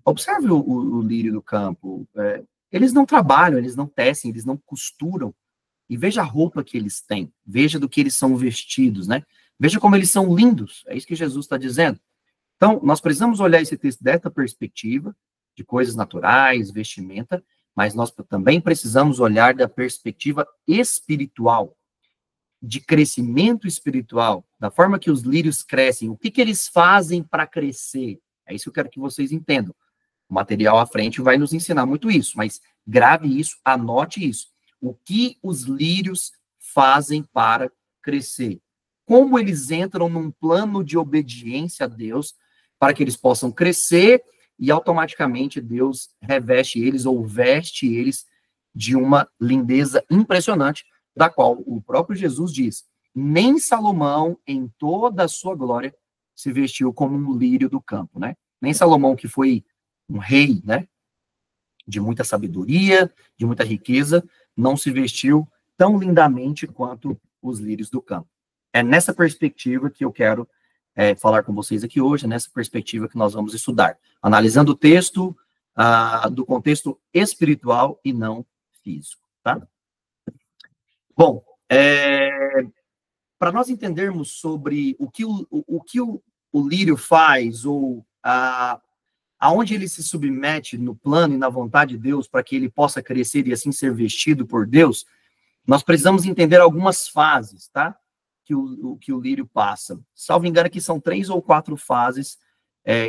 observe o lírio do campo, eles não trabalham, eles não tecem, eles não costuram, e veja a roupa que eles têm, veja do que eles são vestidos, né? Veja como eles são lindos, é isso que Jesus está dizendo. Então, nós precisamos olhar esse texto dessa perspectiva, de coisas naturais, vestimenta, mas nós também precisamos olhar da perspectiva espiritual, de crescimento espiritual, da forma que os lírios crescem, o que eles fazem para crescer. É isso que eu quero que vocês entendam. O material à frente vai nos ensinar muito isso, mas grave isso, anote isso. O que os lírios fazem para crescer? Como eles entram num plano de obediência a Deus para que eles possam crescer e automaticamente Deus reveste eles ou veste eles de uma lindeza impressionante, da qual o próprio Jesus diz, nem Salomão, em toda a sua glória, se vestiu como um lírio do campo, né? Nem Salomão, que foi um rei, né? De muita sabedoria, de muita riqueza, não se vestiu tão lindamente quanto os lírios do campo. É nessa perspectiva que eu quero falar com vocês aqui hoje, é nessa perspectiva que nós vamos estudar, analisando o texto do contexto espiritual e não físico, tá? Bom, para nós entendermos sobre o que o lírio faz, ou aonde ele se submete no plano e na vontade de Deus para que ele possa crescer e assim ser vestido por Deus, nós precisamos entender algumas fases, tá? Que o lírio passa. Salvo engano, aqui são 3 ou 4 fases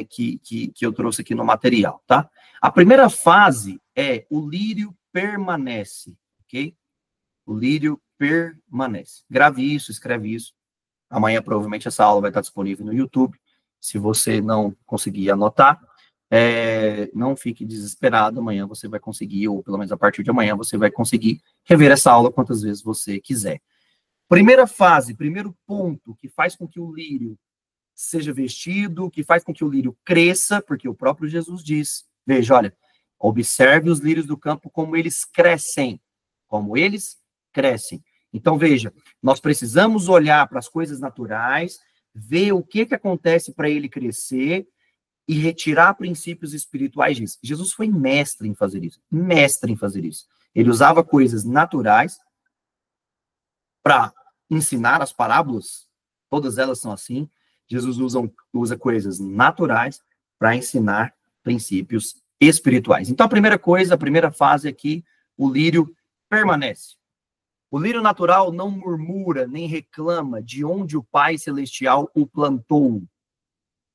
que eu trouxe aqui no material, tá? A primeira fase é o lírio permanece, ok? O lírio permanece. Grave isso, escreve isso. Amanhã, provavelmente, essa aula vai estar disponível no YouTube. Se você não conseguir anotar, não fique desesperado. Amanhã você vai conseguir, ou pelo menos a partir de amanhã, você vai conseguir rever essa aula quantas vezes você quiser. Primeira fase, primeiro ponto que faz com que o lírio seja vestido, que faz com que o lírio cresça, porque o próprio Jesus diz, veja, olha, observe os lírios do campo como eles crescem, como eles crescem. Então, veja, nós precisamos olhar para as coisas naturais, ver o que acontece para ele crescer e retirar princípios espirituais disso. Jesus foi mestre em fazer isso, mestre em fazer isso. Ele usava coisas naturais para ensinar as parábolas, todas elas são assim, Jesus usa coisas naturais para ensinar princípios espirituais. Então, a primeira coisa, a primeira fase aqui, o lírio permanece. O lírio natural não murmura nem reclama de onde o Pai Celestial o plantou.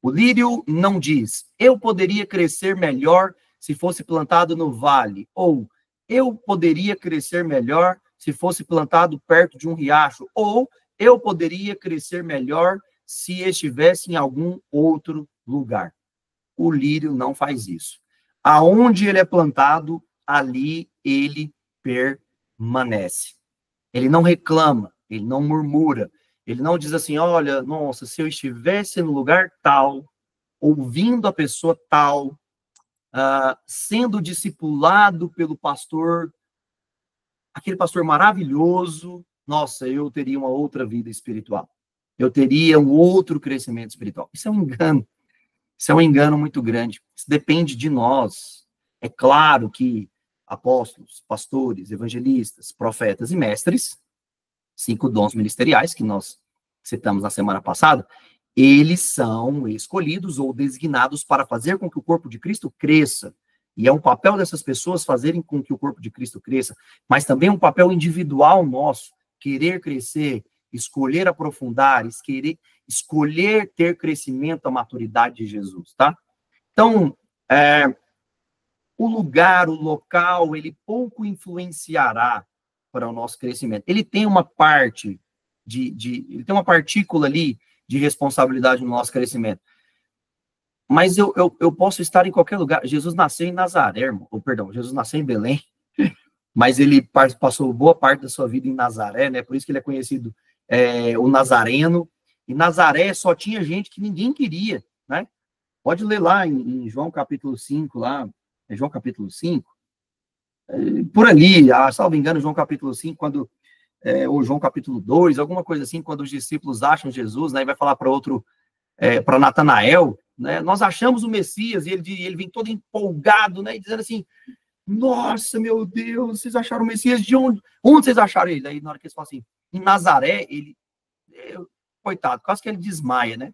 O lírio não diz, eu poderia crescer melhor se fosse plantado no vale, ou eu poderia crescer melhor se fosse plantado perto de um riacho, ou eu poderia crescer melhor se estivesse em algum outro lugar. O lírio não faz isso. Aonde ele é plantado, ali ele permanece. Ele não reclama, ele não murmura, ele não diz assim, olha, nossa, se eu estivesse no lugar tal, ouvindo a pessoa tal, sendo discipulado pelo pastor, aquele pastor maravilhoso, nossa, eu teria uma outra vida espiritual. Eu teria um outro crescimento espiritual. Isso é um engano. Isso é um engano muito grande. Isso depende de nós. É claro que apóstolos, pastores, evangelistas, profetas e mestres, 5 dons ministeriais que nós citamos na semana passada, eles são escolhidos ou designados para fazer com que o corpo de Cristo cresça. E é um papel dessas pessoas fazerem com que o corpo de Cristo cresça, mas também é um papel individual nosso, querer crescer, escolher aprofundar, escolher ter crescimento à maturidade de Jesus, tá? Então, o lugar, o local, ele pouco influenciará para o nosso crescimento. Ele tem uma parte ele tem uma partícula ali de responsabilidade no nosso crescimento. Mas eu posso estar em qualquer lugar. Jesus nasceu em Nazaré, Jesus nasceu em Belém, mas ele passou boa parte da sua vida em Nazaré, né? Por isso que ele é conhecido o Nazareno. E Nazaré só tinha gente que ninguém queria, né? Pode ler lá em João capítulo 5, lá, João capítulo 5, por ali, salvo engano, João capítulo 5, quando, ou João capítulo 2, alguma coisa assim, quando os discípulos acham Jesus, né? E vai falar para Natanael, né? Nós achamos o Messias, e ele vem todo empolgado, né? E dizendo assim, nossa, meu Deus, vocês acharam o Messias de onde? Onde vocês acharam ele? Aí na hora que eles falam assim, em Nazaré, coitado, quase que ele desmaia, né?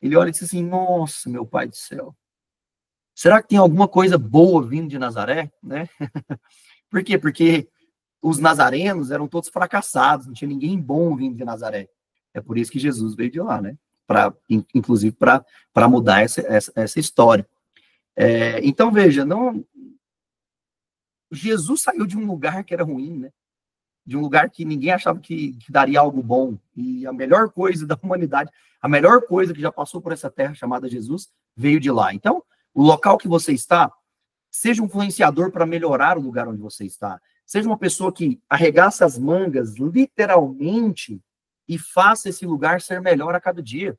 Ele olha e diz assim, nossa, meu pai do céu, será que tem alguma coisa boa vindo de Nazaré, né? Por quê? Porque os nazarenos eram todos fracassados, não tinha ninguém bom vindo de Nazaré. É por isso que Jesus veio de lá, né? Inclusive para mudar essa história. Então, veja, Jesus saiu de um lugar que era ruim, né? De um lugar que ninguém achava que daria algo bom. E a melhor coisa da humanidade, a melhor coisa que já passou por essa terra chamada Jesus, veio de lá. Então, o local que você está, seja um influenciador para melhorar o lugar onde você está. Seja uma pessoa que arregaça as mangas, literalmente, e faça esse lugar ser melhor a cada dia.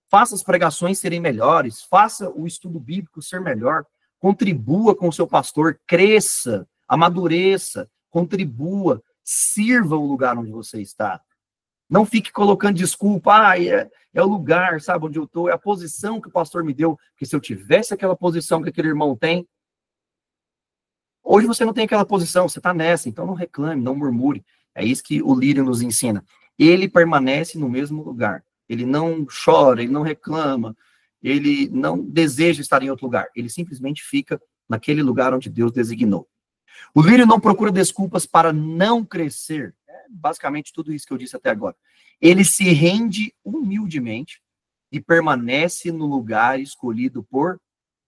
Faça as pregações serem melhores, faça o estudo bíblico ser melhor, contribua com o seu pastor, cresça, amadureça, contribua, sirva o lugar onde você está. Não fique colocando desculpa, é o lugar, sabe, onde eu estou, é a posição que o pastor me deu, porque se eu tivesse aquela posição que aquele irmão tem, hoje você não tem aquela posição, você está nessa, então não reclame, não murmure. É isso que o lírio nos ensina. Ele permanece no mesmo lugar. Ele não chora, ele não reclama, ele não deseja estar em outro lugar. Ele simplesmente fica naquele lugar onde Deus designou. O lírio não procura desculpas para não crescer. É basicamente tudo isso que eu disse até agora. Ele se rende humildemente e permanece no lugar escolhido por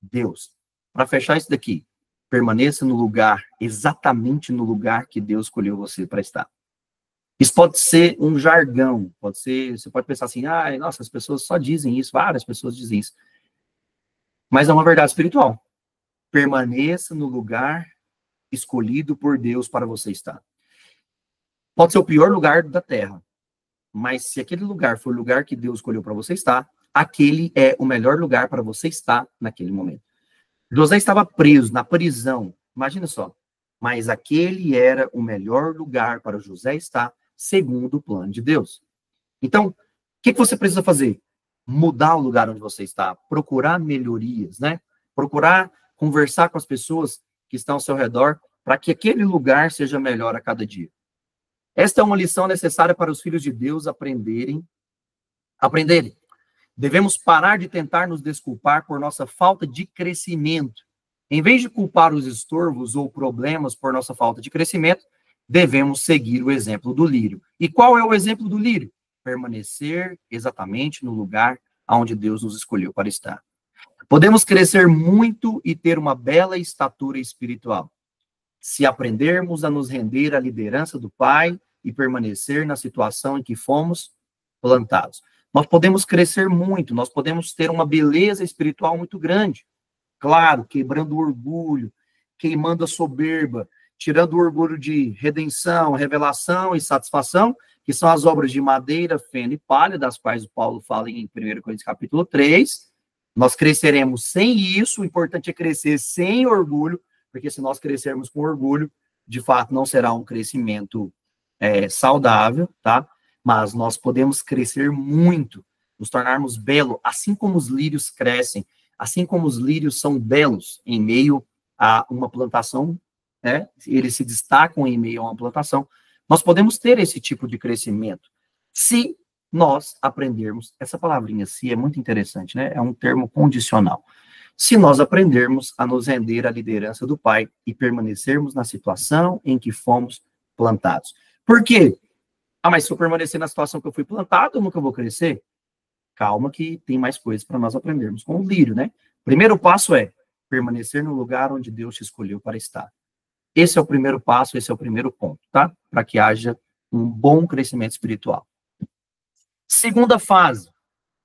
Deus. Para fechar isso daqui, permaneça no lugar, exatamente no lugar que Deus escolheu você para estar. Isso pode ser um jargão, você pode pensar assim, nossa, as pessoas só dizem isso, várias pessoas dizem isso. Mas é uma verdade espiritual. Permaneça no lugar escolhido por Deus para você estar. Pode ser o pior lugar da terra, mas se aquele lugar for o lugar que Deus escolheu para você estar, aquele é o melhor lugar para você estar naquele momento. José estava preso na prisão, imagina só, mas aquele era o melhor lugar para José estar, segundo o plano de Deus. Então, o que você precisa fazer? Mudar o lugar onde você está, procurar melhorias, né? Procurar conversar com as pessoas que estão ao seu redor, para que aquele lugar seja melhor a cada dia. Esta é uma lição necessária para os filhos de Deus aprenderem. Devemos parar de tentar nos desculpar por nossa falta de crescimento. Em vez de culpar os estorvos ou problemas por nossa falta de crescimento, devemos seguir o exemplo do lírio. E qual é o exemplo do lírio? Permanecer exatamente no lugar onde Deus nos escolheu para estar. Podemos crescer muito e ter uma bela estatura espiritual, se aprendermos a nos render à liderança do Pai e permanecer na situação em que fomos plantados. Nós podemos crescer muito, nós podemos ter uma beleza espiritual muito grande. Claro, quebrando o orgulho, queimando a soberba, tirando o orgulho de redenção, revelação e satisfação, que são as obras de madeira, feno e palha, das quais o Paulo fala em 1 Coríntios capítulo 3. Nós cresceremos sem isso, o importante é crescer sem orgulho, porque se nós crescermos com orgulho, de fato não será um crescimento saudável, tá? Mas nós podemos crescer muito, nos tornarmos belos, assim como os lírios crescem, assim como os lírios são belos em meio a uma plantação, né? Eles se destacam em meio a uma plantação. Nós podemos ter esse tipo de crescimento, se nós aprendermos, essa palavrinha "se" é muito interessante, né? É um termo condicional. Se nós aprendermos a nos render à liderança do Pai e permanecermos na situação em que fomos plantados. Por quê? Mas se eu permanecer na situação que eu fui plantado, eu nunca vou crescer? Calma que tem mais coisas para nós aprendermos com o lírio, né? Primeiro passo é permanecer no lugar onde Deus te escolheu para estar. Esse é o primeiro passo, esse é o primeiro ponto, tá? Para que haja um bom crescimento espiritual. Segunda fase,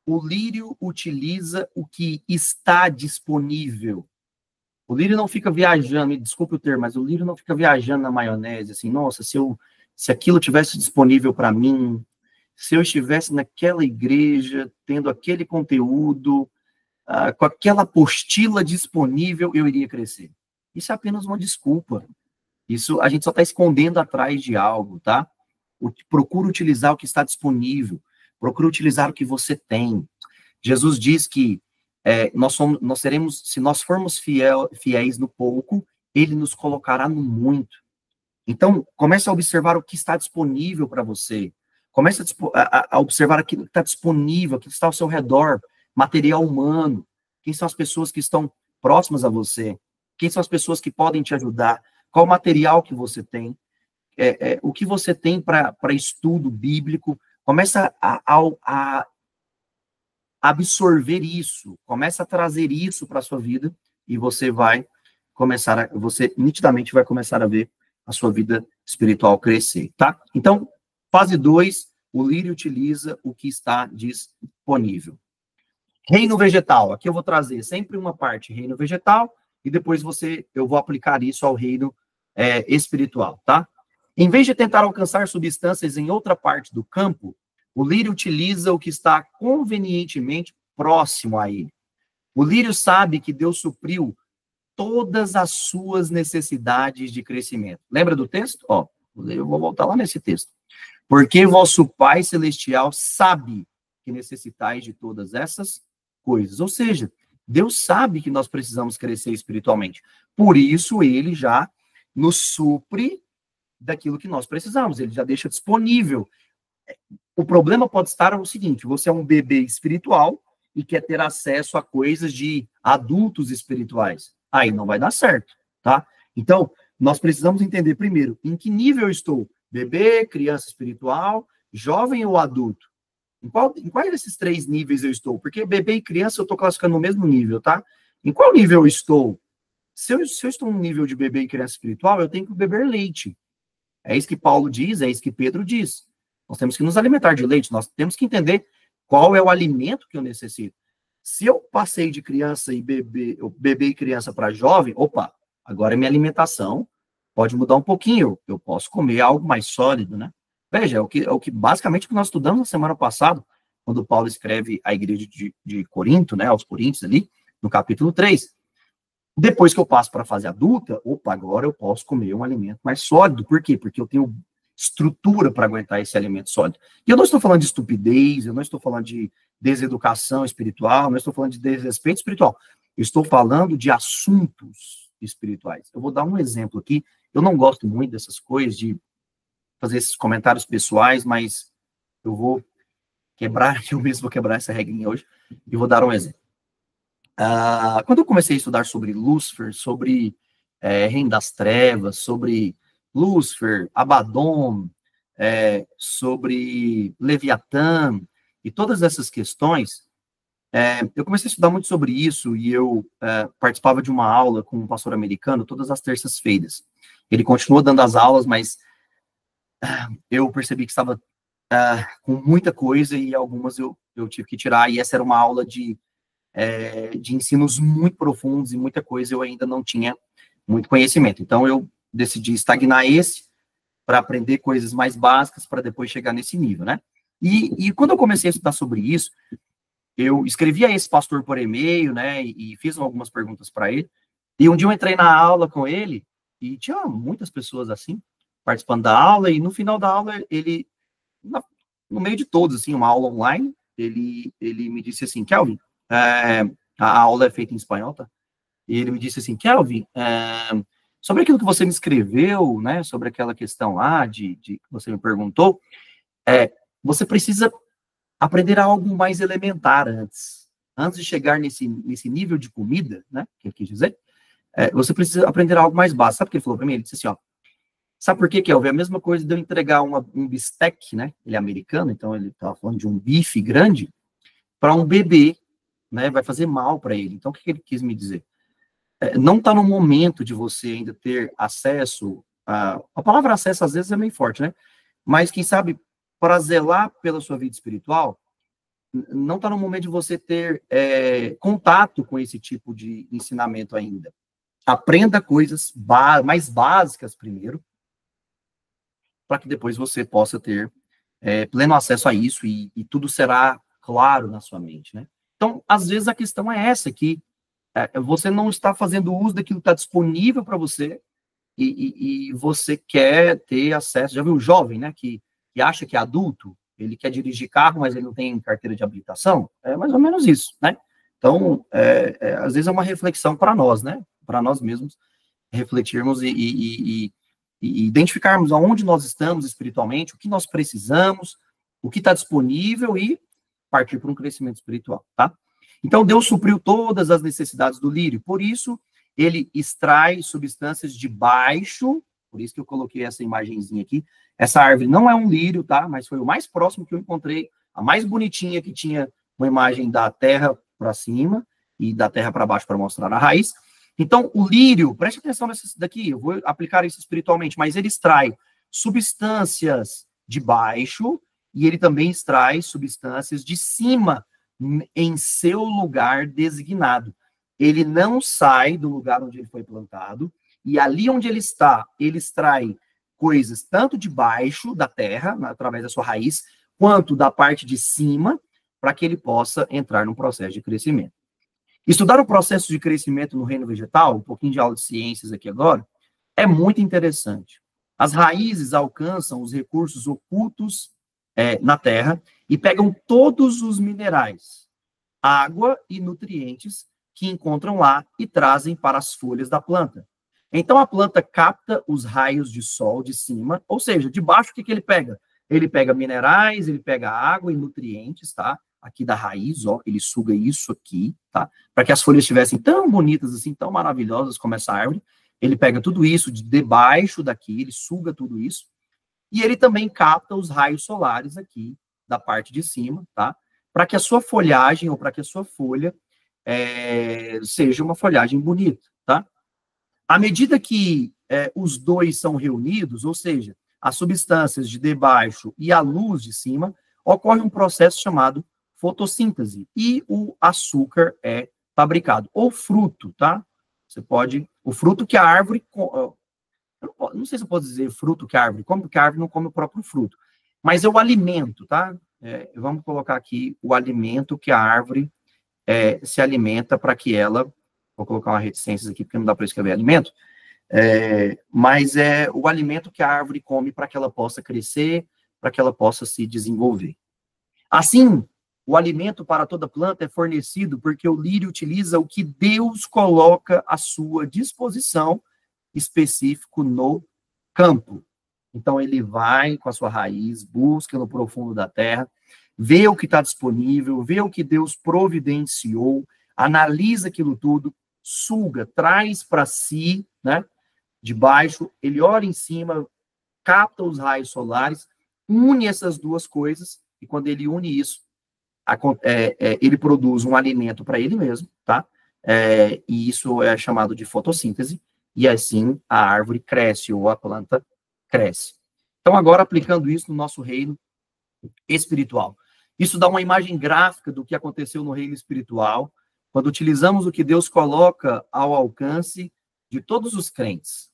o lírio utiliza o que está disponível. O lírio não fica viajando, me desculpe o termo, mas o lírio não fica viajando na maionese, assim, nossa, se aquilo tivesse disponível para mim, se eu estivesse naquela igreja, tendo aquele conteúdo, com aquela apostila disponível, eu iria crescer. Isso é apenas uma desculpa. Isso a gente só está escondendo atrás de algo, tá? Procura utilizar o que está disponível. Procura utilizar o que você tem. Jesus diz que nós seremos, se nós formos fiéis no pouco, ele nos colocará no muito. Então, comece a observar o que está disponível para você. Comece a observar aquilo que está disponível, aquilo que está ao seu redor, material humano. Quem são as pessoas que estão próximas a você? Quem são as pessoas que podem te ajudar? Qual o material que você tem? O que você tem para estudo bíblico? Começa a absorver isso, começa a trazer isso para a sua vida e você vai você nitidamente vai começar a ver a sua vida espiritual crescer, tá? Então, fase 2, o lírio utiliza o que está disponível. Reino vegetal, aqui eu vou trazer sempre uma parte reino vegetal e depois eu vou aplicar isso ao reino espiritual, tá? Em vez de tentar alcançar substâncias em outra parte do campo, o lírio utiliza o que está convenientemente próximo a ele. O lírio sabe que Deus supriu todas as suas necessidades de crescimento. Lembra do texto? Eu vou voltar lá nesse texto. Porque vosso Pai Celestial sabe que necessitais de todas essas coisas. Ou seja, Deus sabe que nós precisamos crescer espiritualmente. Por isso, ele já nos supre daquilo que nós precisamos. Ele já deixa disponível. O problema pode estar no seguinte: você é um bebê espiritual e quer ter acesso a coisas de adultos espirituais. Aí não vai dar certo, tá? Então, nós precisamos entender primeiro em que nível eu estou: bebê, criança espiritual, jovem ou adulto? Em qual desses 3 níveis eu estou? Porque bebê e criança eu estou classificando no mesmo nível, tá? Em qual nível eu estou? Se eu estou no nível de bebê e criança espiritual, eu tenho que beber leite. É isso que Paulo diz, é isso que Pedro diz. Nós temos que nos alimentar de leite, nós temos que entender qual é o alimento que eu necessito. Se eu passei de criança e bebê e criança para jovem, agora minha alimentação pode mudar um pouquinho, eu posso comer algo mais sólido, né? Veja, é o que basicamente que nós estudamos na semana passada, quando Paulo escreve à igreja de Corinto, né, aos Coríntios ali, no capítulo 3. Depois que eu passo para a fase adulta, agora eu posso comer um alimento mais sólido. Por quê? Porque eu tenho estrutura para aguentar esse alimento sólido. E eu não estou falando de estupidez, eu não estou falando de deseducação espiritual, não estou falando de desrespeito espiritual. Eu estou falando de assuntos espirituais. Eu vou dar um exemplo aqui. Eu não gosto muito dessas coisas, de fazer esses comentários pessoais, mas eu vou quebrar, eu mesmo vou quebrar essa regrinha hoje, e vou dar um exemplo. Quando eu comecei a estudar sobre Lúcifer, sobre Reino das Trevas, sobre Lúcifer, Abaddon, sobre Leviatã, e todas essas questões, eu comecei a estudar muito sobre isso, e eu participava de uma aula com um pastor americano todas as terças-feiras. Ele continuou dando as aulas, mas eu percebi que estava com muita coisa, e algumas eu tive que tirar, e essa era uma aula de ensinos muito profundos, e muita coisa eu ainda não tinha muito conhecimento. Então, eu decidi estagnar esse, para aprender coisas mais básicas, para depois chegar nesse nível, né? E quando eu comecei a estudar sobre isso, eu escrevi a esse pastor por e-mail, né, e fiz algumas perguntas para ele, e um dia eu entrei na aula com ele, e tinha muitas pessoas assim, participando da aula, e no final da aula, ele, no meio de todos, assim, uma aula online, ele me disse assim, Kelvin, a aula é feita em espanhol, tá? E ele me disse assim, Kelvin, sobre aquilo que você me escreveu, né, sobre aquela questão lá que você me perguntou, você precisa aprender algo mais elementar antes de chegar nesse nível de comida, né, que ele quis dizer, você precisa aprender algo mais básico. Sabe o que ele falou para mim? Ele disse assim, ó, sabe por que, Kelvin? É a mesma coisa de eu entregar um bistec, né, ele é americano, então ele estava falando de um bife grande, para um bebê, né, vai fazer mal para ele. Então, o que ele quis me dizer? Não está no momento de você ainda ter acesso a palavra acesso, às vezes, é meio forte, né? Mas, quem sabe, para zelar pela sua vida espiritual, não está no momento de você ter contato com esse tipo de ensinamento ainda. Aprenda coisas mais básicas primeiro, para que depois você possa ter pleno acesso a isso, e tudo será claro na sua mente, né? Então, às vezes, a questão é essa, que você não está fazendo uso daquilo que está disponível para você, e você quer ter acesso. Já viu o jovem, né, que acha que é adulto, ele quer dirigir carro, mas ele não tem carteira de habilitação? É mais ou menos isso, né? Então, às vezes é uma reflexão para nós, né? Para nós mesmos refletirmos e identificarmos aonde nós estamos espiritualmente, o que nós precisamos, o que está disponível, e partir para um crescimento espiritual, tá? Então, Deus supriu todas as necessidades do lírio, por isso, ele extrai substâncias de baixo, por isso que eu coloquei essa imagenzinha aqui. Essa árvore não é um lírio, tá? Mas foi o mais próximo que eu encontrei, a mais bonitinha, que tinha uma imagem da terra para cima e da terra para baixo para mostrar a raiz. Então, o lírio, preste atenção nesse daqui, eu vou aplicar isso espiritualmente, mas ele extrai substâncias de baixo, e ele também extrai substâncias de cima, em seu lugar designado. Ele não sai do lugar onde ele foi plantado, e ali onde ele está, ele extrai coisas tanto de baixo da terra, através da sua raiz, quanto da parte de cima, para que ele possa entrar num processo de crescimento. Estudar o processo de crescimento no reino vegetal, um pouquinho de aula de ciências aqui agora, é muito interessante. As raízes alcançam os recursos ocultos na terra e pegam todos os minerais, água e nutrientes que encontram lá e trazem para as folhas da planta. Então, a planta capta os raios de sol de cima, ou seja, de baixo, o que ele pega? Ele pega minerais, ele pega água e nutrientes, tá? Aqui da raiz, ó, ele suga isso aqui, tá? Para que as folhas estivessem tão bonitas assim, tão maravilhosas como essa árvore, ele pega tudo isso de debaixo daqui, ele suga tudo isso, e ele também capta os raios solares aqui da parte de cima, tá? Para que a sua folhagem, ou para que a sua folha seja uma folhagem bonita, tá? À medida que os dois são reunidos, ou seja, as substâncias de debaixo e a luz de cima, ocorre um processo chamado fotossíntese, e o açúcar é fabricado, ou fruto, tá? Você pode, o fruto que a árvore, não sei se eu posso dizer fruto que a árvore come, porque a árvore não come o próprio fruto, mas é o alimento, tá? Vamos colocar aqui o alimento que a árvore se alimenta, para que ela, vou colocar uma reticências aqui, porque não dá para escrever alimento, mas é o alimento que a árvore come para que ela possa crescer, para que ela possa se desenvolver. Assim, o alimento para toda planta é fornecido porque o lírio utiliza o que Deus coloca à sua disposição, específico no campo. Então, ele vai com a sua raiz, busca no profundo da terra, vê o que está disponível, vê o que Deus providenciou, analisa aquilo tudo, suga, traz para si, né, de baixo, ele olha em cima, capta os raios solares, une essas duas coisas, e quando ele une isso, ele produz um alimento para ele mesmo, tá? E isso é chamado de fotossíntese, e assim a árvore cresce, ou a planta cresce. Então, agora, aplicando isso no nosso reino espiritual. Isso dá uma imagem gráfica do que aconteceu no reino espiritual, quando utilizamos o que Deus coloca ao alcance de todos os crentes.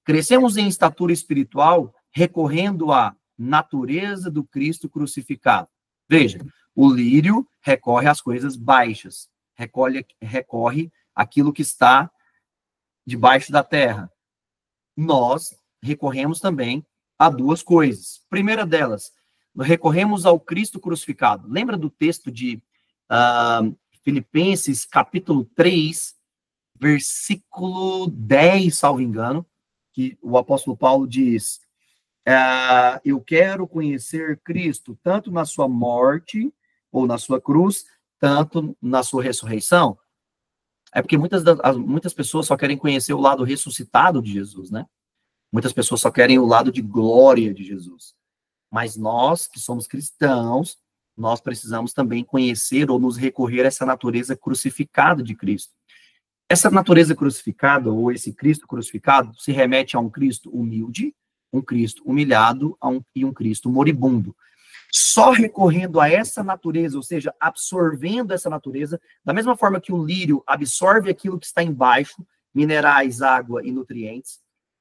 Crescemos em estatura espiritual recorrendo à natureza do Cristo crucificado. Veja, o lírio recorre às coisas baixas, recorre àquilo que está debaixo da terra. Nós recorremos também a duas coisas. Primeira delas, recorremos ao Cristo crucificado. Lembra do texto de Filipenses, capítulo 3, versículo 10, salvo engano, que o apóstolo Paulo diz, eu quero conhecer Cristo, tanto na sua morte, ou na sua cruz, tanto na sua ressurreição. É porque muitas pessoas só querem conhecer o lado ressuscitado de Jesus, né? Muitas pessoas só querem o lado de glória de Jesus. Mas nós, que somos cristãos, nós precisamos também conhecer ou nos recorrer a essa natureza crucificada de Cristo. Essa natureza crucificada, ou esse Cristo crucificado, se remete a um Cristo humilde, um Cristo humilhado e um Cristo moribundo. Só recorrendo a essa natureza, ou seja, absorvendo essa natureza, da mesma forma que o lírio absorve aquilo que está embaixo, minerais, água e nutrientes,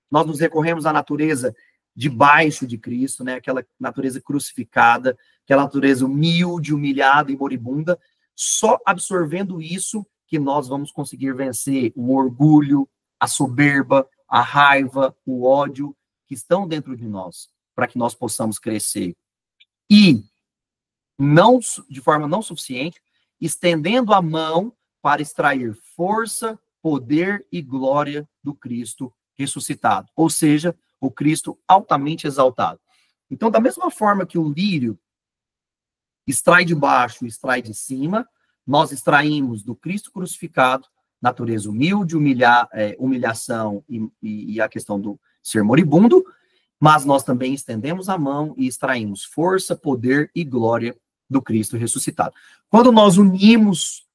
nós nos recorremos à natureza debaixo de Cristo, né? Aquela natureza crucificada, aquela natureza humilde, humilhada e moribunda. Só absorvendo isso que nós vamos conseguir vencer o orgulho, a soberba, a raiva, o ódio que estão dentro de nós, para que nós possamos crescer. E, não, de forma não suficiente, estendendo a mão para extrair força, poder e glória do Cristo ressuscitado. Ou seja, o Cristo altamente exaltado. Então, da mesma forma que o lírio extrai de baixo e extrai de cima, nós extraímos do Cristo crucificado natureza humilde, humilhação e a questão do ser moribundo, mas nós também estendemos a mão e extraímos força, poder e glória do Cristo ressuscitado. Quando nós unimos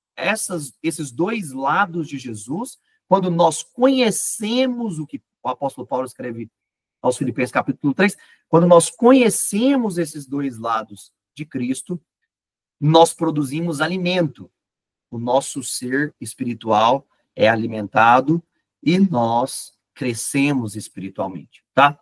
esses dois lados de Jesus, quando nós conhecemos o que o apóstolo Paulo escreve aos Filipenses capítulo 3, quando nós conhecemos esses dois lados de Cristo, nós produzimos alimento. O nosso ser espiritual é alimentado e nós crescemos espiritualmente, tá?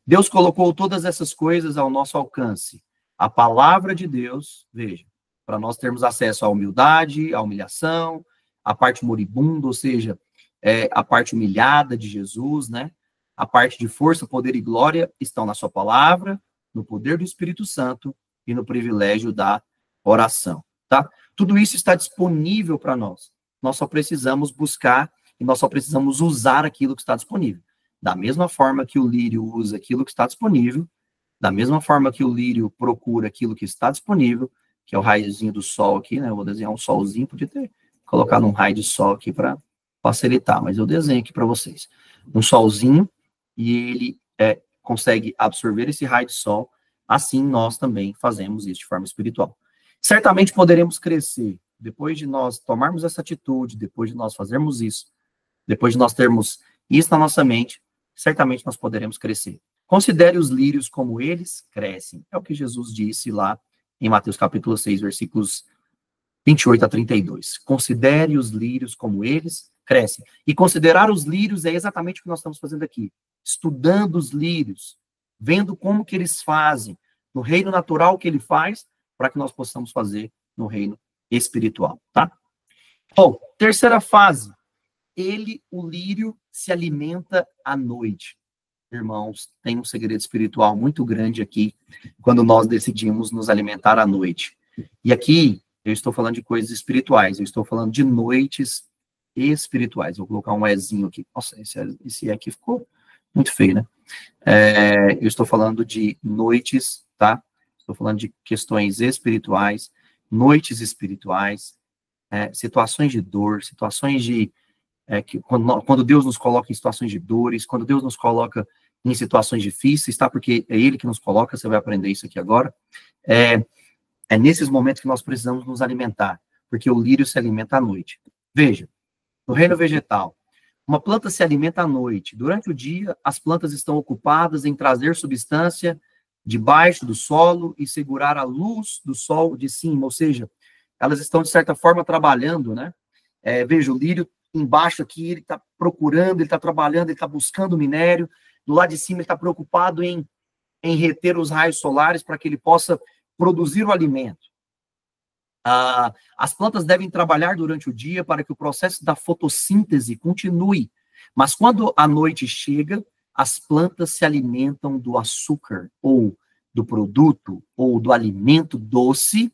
Deus colocou todas essas coisas ao nosso alcance. A palavra de Deus, veja, para nós termos acesso à humildade, à humilhação, à parte moribunda, ou seja, a parte humilhada de Jesus, né? A parte de força, poder e glória estão na sua palavra, no poder do Espírito Santo e no privilégio da oração, tá? Tudo isso está disponível para nós. Nós só precisamos buscar e nós só precisamos usar aquilo que está disponível. Da mesma forma que o lírio usa aquilo que está disponível, da mesma forma que o lírio procura aquilo que está disponível, que é o raiozinho do sol aqui, né? Eu vou desenhar um solzinho, podia ter colocado um raio de sol aqui para facilitar, mas eu desenho aqui para vocês. Um solzinho, e ele consegue absorver esse raio de sol, assim nós também fazemos isso de forma espiritual. Certamente poderemos crescer, depois de nós tomarmos essa atitude, depois de nós fazermos isso, depois de nós termos isso na nossa mente, certamente nós poderemos crescer. Considere os lírios como eles crescem. É o que Jesus disse lá em Mateus capítulo 6, versículos 28 a 32. Considere os lírios como eles crescem. E considerar os lírios é exatamente o que nós estamos fazendo aqui. Estudando os lírios, vendo como que eles fazem, no reino natural que ele faz, para que nós possamos fazer no reino espiritual, tá? Bom, terceira fase. O lírio, se alimenta à noite. Irmãos, tem um segredo espiritual muito grande aqui, quando nós decidimos nos alimentar à noite. E aqui, eu estou falando de coisas espirituais, eu estou falando de noites espirituais. Vou colocar um ezinho aqui. Nossa, esse aqui ficou muito feio, né? Eu estou falando de noites, tá? estou falando de questões espirituais, noites espirituais, situações de dor, situações de... quando Deus nos coloca em situações de dores, quando Deus nos coloca em situações difíceis, tá? Porque é Ele que nos coloca, você vai aprender isso aqui agora. É nesses momentos que nós precisamos nos alimentar, porque o lírio se alimenta à noite. Veja, no reino vegetal, uma planta se alimenta à noite. Durante o dia, as plantas estão ocupadas em trazer substância debaixo do solo e segurar a luz do sol de cima, ou seja, elas estão, de certa forma, trabalhando, né? Veja, o lírio embaixo aqui, ele está procurando, ele está trabalhando, ele está buscando minério. Do lado de cima, ele está preocupado em reter os raios solares para que ele possa produzir o alimento. As plantas devem trabalhar durante o dia para que o processo da fotossíntese continue. Mas quando a noite chega, as plantas se alimentam do açúcar, ou do produto, ou do alimento doce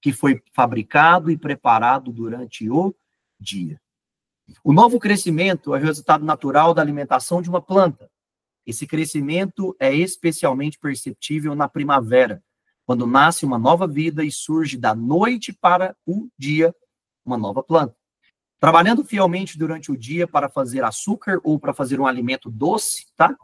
que foi fabricado e preparado durante o dia. O novo crescimento é o resultado natural da alimentação de uma planta. Esse crescimento é especialmente perceptível na primavera, quando nasce uma nova vida e surge da noite para o dia uma nova planta. Trabalhando fielmente durante o dia para fazer açúcar ou para fazer um alimento doce, tá?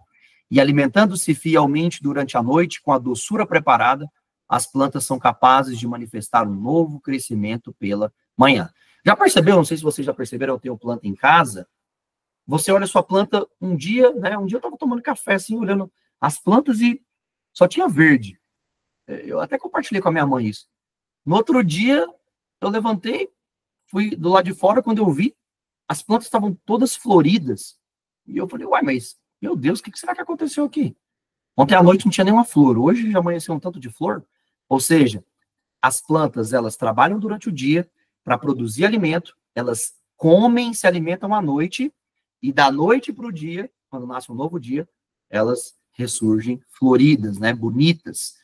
E alimentando-se fielmente durante a noite com a doçura preparada, as plantas são capazes de manifestar um novo crescimento pela manhã. Já percebeu? Não sei se vocês já perceberam, eu tenho planta em casa. Você olha a sua planta um dia, né? Um dia eu estava tomando café, assim, olhando as plantas e só tinha verde. Eu até compartilhei com a minha mãe isso. No outro dia, eu levantei, fui do lado de fora, quando eu vi, as plantas estavam todas floridas. E eu falei, uai, mas, meu Deus, o que será que aconteceu aqui? Ontem à noite não tinha nenhuma flor, hoje já amanheceu um tanto de flor. Ou seja, as plantas, elas trabalham durante o dia para produzir alimento, elas comem, se alimentam à noite, e da noite para o dia, quando nasce um novo dia, elas ressurgem floridas, né, bonitas.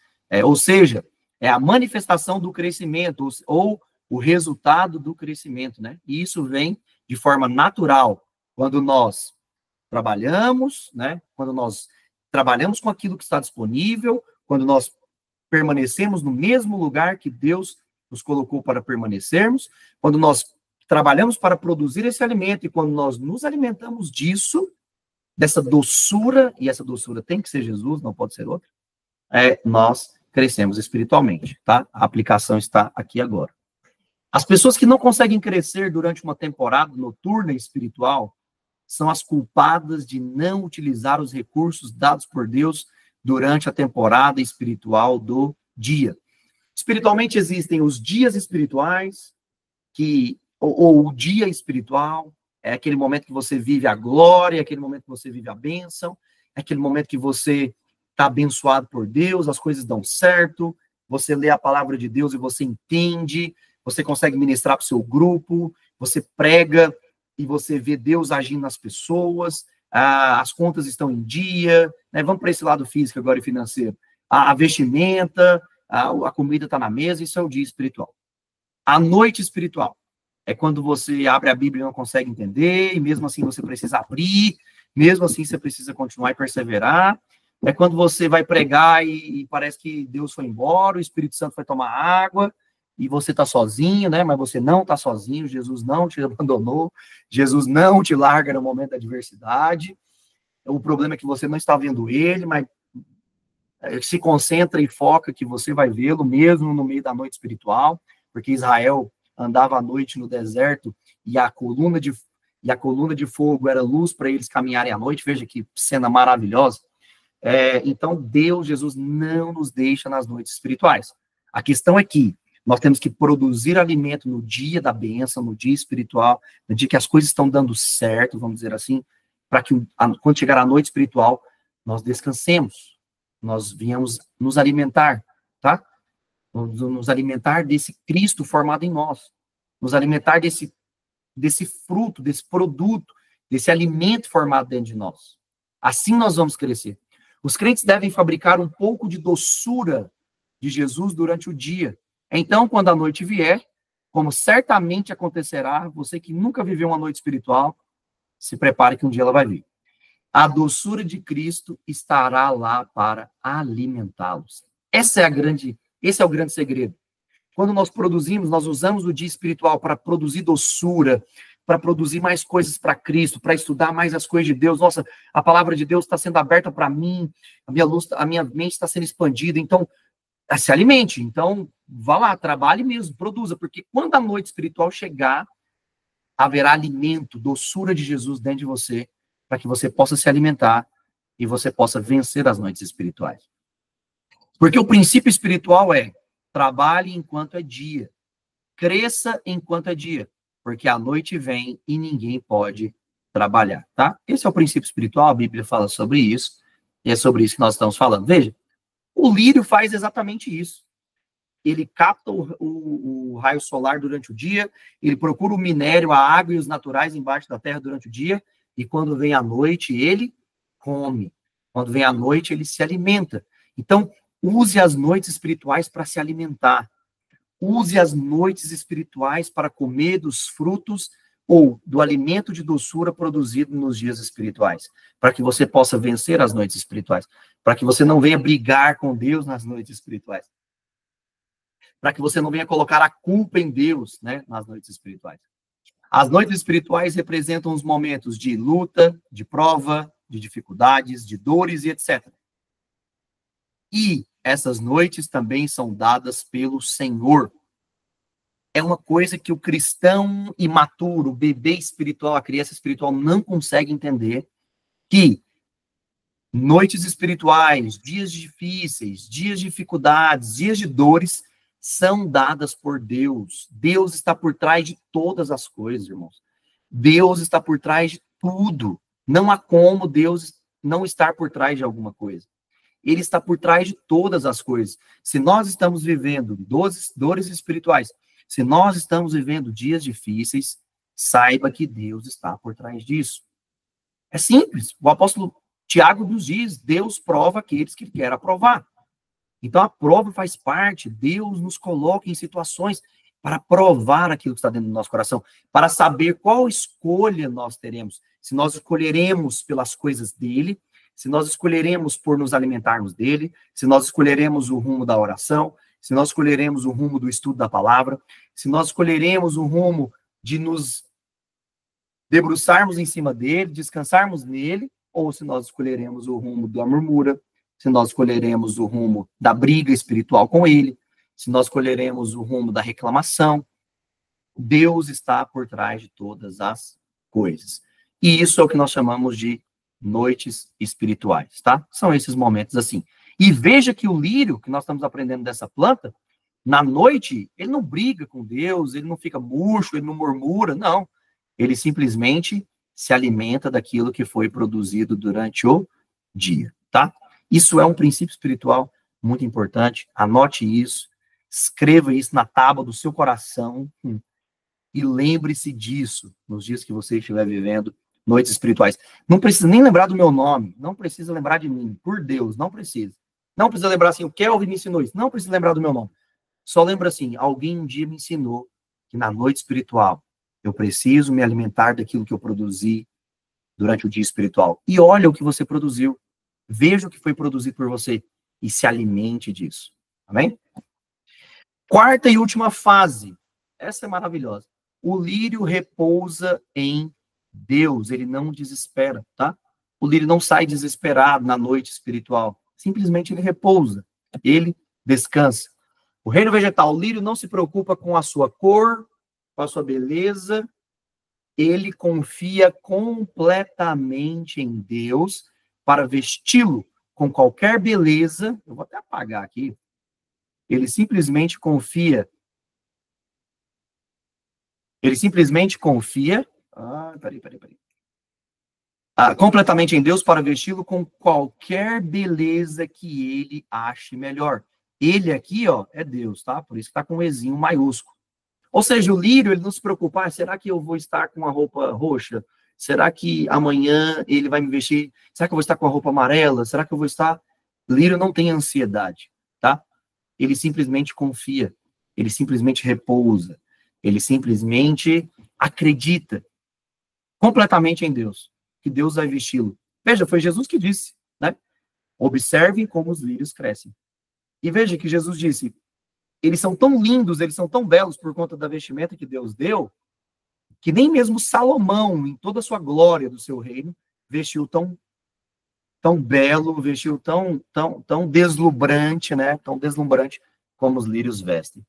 Ou seja, é a manifestação do crescimento, ou o resultado do crescimento, né? E isso vem de forma natural, quando nós trabalhamos, né? Quando nós trabalhamos com aquilo que está disponível, quando nós permanecemos no mesmo lugar que Deus nos colocou para permanecermos, quando nós trabalhamos para produzir esse alimento, e quando nós nos alimentamos disso, dessa doçura, e essa doçura tem que ser Jesus, não pode ser outra, nós crescemos espiritualmente, tá? A aplicação está aqui agora. As pessoas que não conseguem crescer durante uma temporada noturna espiritual são as culpadas de não utilizar os recursos dados por Deus durante a temporada espiritual do dia. Espiritualmente existem os dias espirituais, ou o dia espiritual, é aquele momento que você vive a glória, é aquele momento que você vive a bênção, é aquele momento que você está abençoado por Deus, as coisas dão certo, você lê a palavra de Deus e você entende, você consegue ministrar para o seu grupo, você prega e você vê Deus agindo nas pessoas, as contas estão em dia, né? Vamos para esse lado físico agora e financeiro. A vestimenta, a comida está na mesa, isso é o dia espiritual. A noite espiritual é quando você abre a Bíblia e não consegue entender, e mesmo assim você precisa abrir, mesmo assim você precisa continuar e perseverar. É quando você vai pregar e parece que Deus foi embora, o Espírito Santo foi tomar água, e você está sozinho, né? Mas você não está sozinho, Jesus não te abandonou, Jesus não te larga no momento da adversidade. O problema é que você não está vendo ele, mas se concentra e foca que você vai vê-lo mesmo no meio da noite espiritual, porque Israel andava à noite no deserto e a coluna de fogo era luz para eles caminharem à noite. Veja que cena maravilhosa. Então, Deus, Jesus, não nos deixa nas noites espirituais. A questão é que nós temos que produzir alimento no dia da bênção, no dia espiritual, no dia que as coisas estão dando certo, vamos dizer assim, para que quando chegar a noite espiritual, nós descansemos, nós viemos nos alimentar, tá? Nos alimentar desse Cristo formado em nós, nos alimentar desse fruto, desse produto, desse alimento formado dentro de nós. Assim nós vamos crescer. Os crentes devem fabricar um pouco de doçura de Jesus durante o dia. Então, quando a noite vier, como certamente acontecerá, você que nunca viveu uma noite espiritual, se prepare que um dia ela vai vir. A doçura de Cristo estará lá para alimentá-los. Essa é a grande Esse é o grande segredo. Quando nós produzimos, nós usamos o dia espiritual para produzir doçura, para produzir mais coisas para Cristo, para estudar mais as coisas de Deus. Nossa, a palavra de Deus está sendo aberta para mim, a minha luz, a minha mente está sendo expandida. Então, se alimente. Então, vá lá, trabalhe mesmo, produza, porque quando a noite espiritual chegar, haverá alimento, doçura de Jesus dentro de você, para que você possa se alimentar e você possa vencer as noites espirituais. Porque o princípio espiritual é: trabalhe enquanto é dia, cresça enquanto é dia, porque a noite vem e ninguém pode trabalhar, tá? Esse é o princípio espiritual, a Bíblia fala sobre isso, e é sobre isso que nós estamos falando. Veja, o lírio faz exatamente isso. Ele capta o raio solar durante o dia, ele procura o minério, a água e os naturais embaixo da terra durante o dia, e quando vem a noite, ele come. Quando vem a noite, ele se alimenta. Então, use as noites espirituais para se alimentar. Use as noites espirituais para comer dos frutos ou do alimento de doçura produzido nos dias espirituais, para que você possa vencer as noites espirituais, para que você não venha brigar com Deus nas noites espirituais, para que você não venha colocar a culpa em Deus, né, nas noites espirituais. As noites espirituais representam os momentos de luta, de prova, de dificuldades, de dores e etc. E essas noites também são dadas pelo Senhor. É uma coisa que o cristão imaturo, o bebê espiritual, a criança espiritual não consegue entender, que noites espirituais, dias difíceis, dias de dificuldades, dias de dores, são dadas por Deus. Deus está por trás de todas as coisas, irmãos. Deus está por trás de tudo. Não há como Deus não estar por trás de alguma coisa. Ele está por trás de todas as coisas. Se nós estamos vivendo dores espirituais, se nós estamos vivendo dias difíceis, saiba que Deus está por trás disso. É simples. O apóstolo Tiago nos diz: Deus prova aqueles que quer aprovar. Então, a prova faz parte. Deus nos coloca em situações para provar aquilo que está dentro do nosso coração, para saber qual escolha nós teremos. Se nós escolheremos pelas coisas dele, se nós escolheremos por nos alimentarmos dele, se nós escolheremos o rumo da oração, se nós escolheremos o rumo do estudo da palavra, se nós escolheremos o rumo de nos debruçarmos em cima dele, descansarmos nele, ou se nós escolheremos o rumo da murmura, se nós escolheremos o rumo da briga espiritual com ele, se nós escolheremos o rumo da reclamação. Deus está por trás de todas as coisas. E isso é o que nós chamamos de noites espirituais, tá? São esses momentos assim. E veja que o lírio, que nós estamos aprendendo dessa planta, na noite, ele não briga com Deus, ele não fica murcho, ele não murmura, não. Ele simplesmente se alimenta daquilo que foi produzido durante o dia, tá? Isso é um princípio espiritual muito importante. Anote isso, escreva isso na tábua do seu coração e lembre-se disso nos dias que você estiver vivendo noites espirituais. Não precisa nem lembrar do meu nome, não precisa lembrar de mim, por Deus, não precisa. Não precisa lembrar assim: o Kelvin me ensinou isso, não precisa lembrar do meu nome. Só lembra assim: alguém um dia me ensinou que na noite espiritual eu preciso me alimentar daquilo que eu produzi durante o dia espiritual. E olha o que você produziu. Veja o que foi produzido por você e se alimente disso. Amém? Quarta e última fase. Essa é maravilhosa. O lírio repousa em Deus. Ele não desespera, tá? O lírio não sai desesperado na noite espiritual. Simplesmente ele repousa. Ele descansa. O reino vegetal, o lírio não se preocupa com a sua cor, com a sua beleza. Ele confia completamente em Deus para vesti-lo com qualquer beleza. Eu vou até apagar aqui. Ele simplesmente confia. Peraí. Completamente em Deus para vesti-lo com qualquer beleza que ele ache melhor. Ele aqui, ó, é Deus, tá? Por isso que tá com um Ezinho maiúsculo. Ou seja, o lírio, ele não se preocupa: será que eu vou estar com a roupa roxa? Será que amanhã ele vai me vestir? Será que eu vou estar com a roupa amarela? Será que eu vou estar... Lírio não tem ansiedade, tá? Ele simplesmente confia. Ele simplesmente repousa. Ele simplesmente acredita completamente em Deus, que Deus vai vesti-lo. Veja, foi Jesus que disse, né? Observem como os lírios crescem. E veja que Jesus disse: eles são tão lindos, eles são tão belos por conta da vestimenta que Deus deu, que nem mesmo Salomão, em toda a sua glória do seu reino, vestiu tão belo, vestiu tão deslumbrante, né? Tão deslumbrante como os lírios vestem.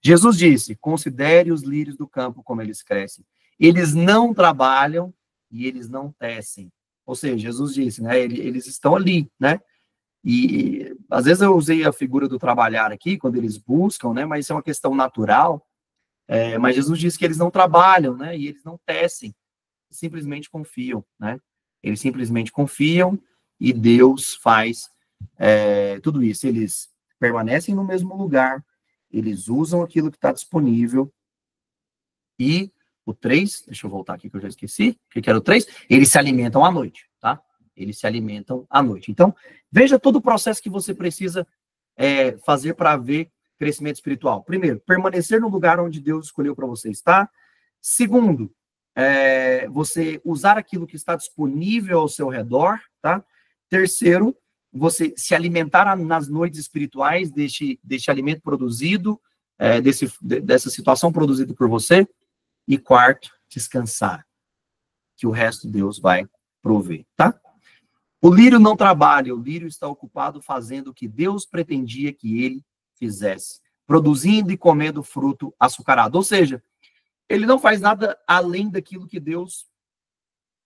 Jesus disse: considere os lírios do campo como eles crescem. Eles não trabalham e eles não tecem. Ou seja, Jesus disse, né? Eles estão ali, né? E às vezes eu usei a figura do trabalhar aqui, quando eles buscam, né? Mas isso é uma questão natural. Mas Jesus disse que eles não trabalham, né? E eles não tecem. Simplesmente confiam, né? Eles simplesmente confiam e Deus faz tudo isso. Eles permanecem no mesmo lugar, eles usam aquilo que está disponível. E o 3, deixa eu voltar aqui que eu já esqueci, o que era o 3? Eles se alimentam à noite, tá? Eles se alimentam à noite. Então, veja todo o processo que você precisa fazer para haver crescimento espiritual. Primeiro, permanecer no lugar onde Deus escolheu para você estar. Segundo, você usar aquilo que está disponível ao seu redor, tá? Terceiro, você se alimentar nas noites espirituais deste alimento produzido, dessa situação produzida por você. E quarto, descansar, que o resto Deus vai prover, tá? O lírio não trabalha, o lírio está ocupado fazendo o que Deus pretendia que ele fizesse, produzindo e comendo fruto açucarado. Ou seja, ele não faz nada além daquilo que Deus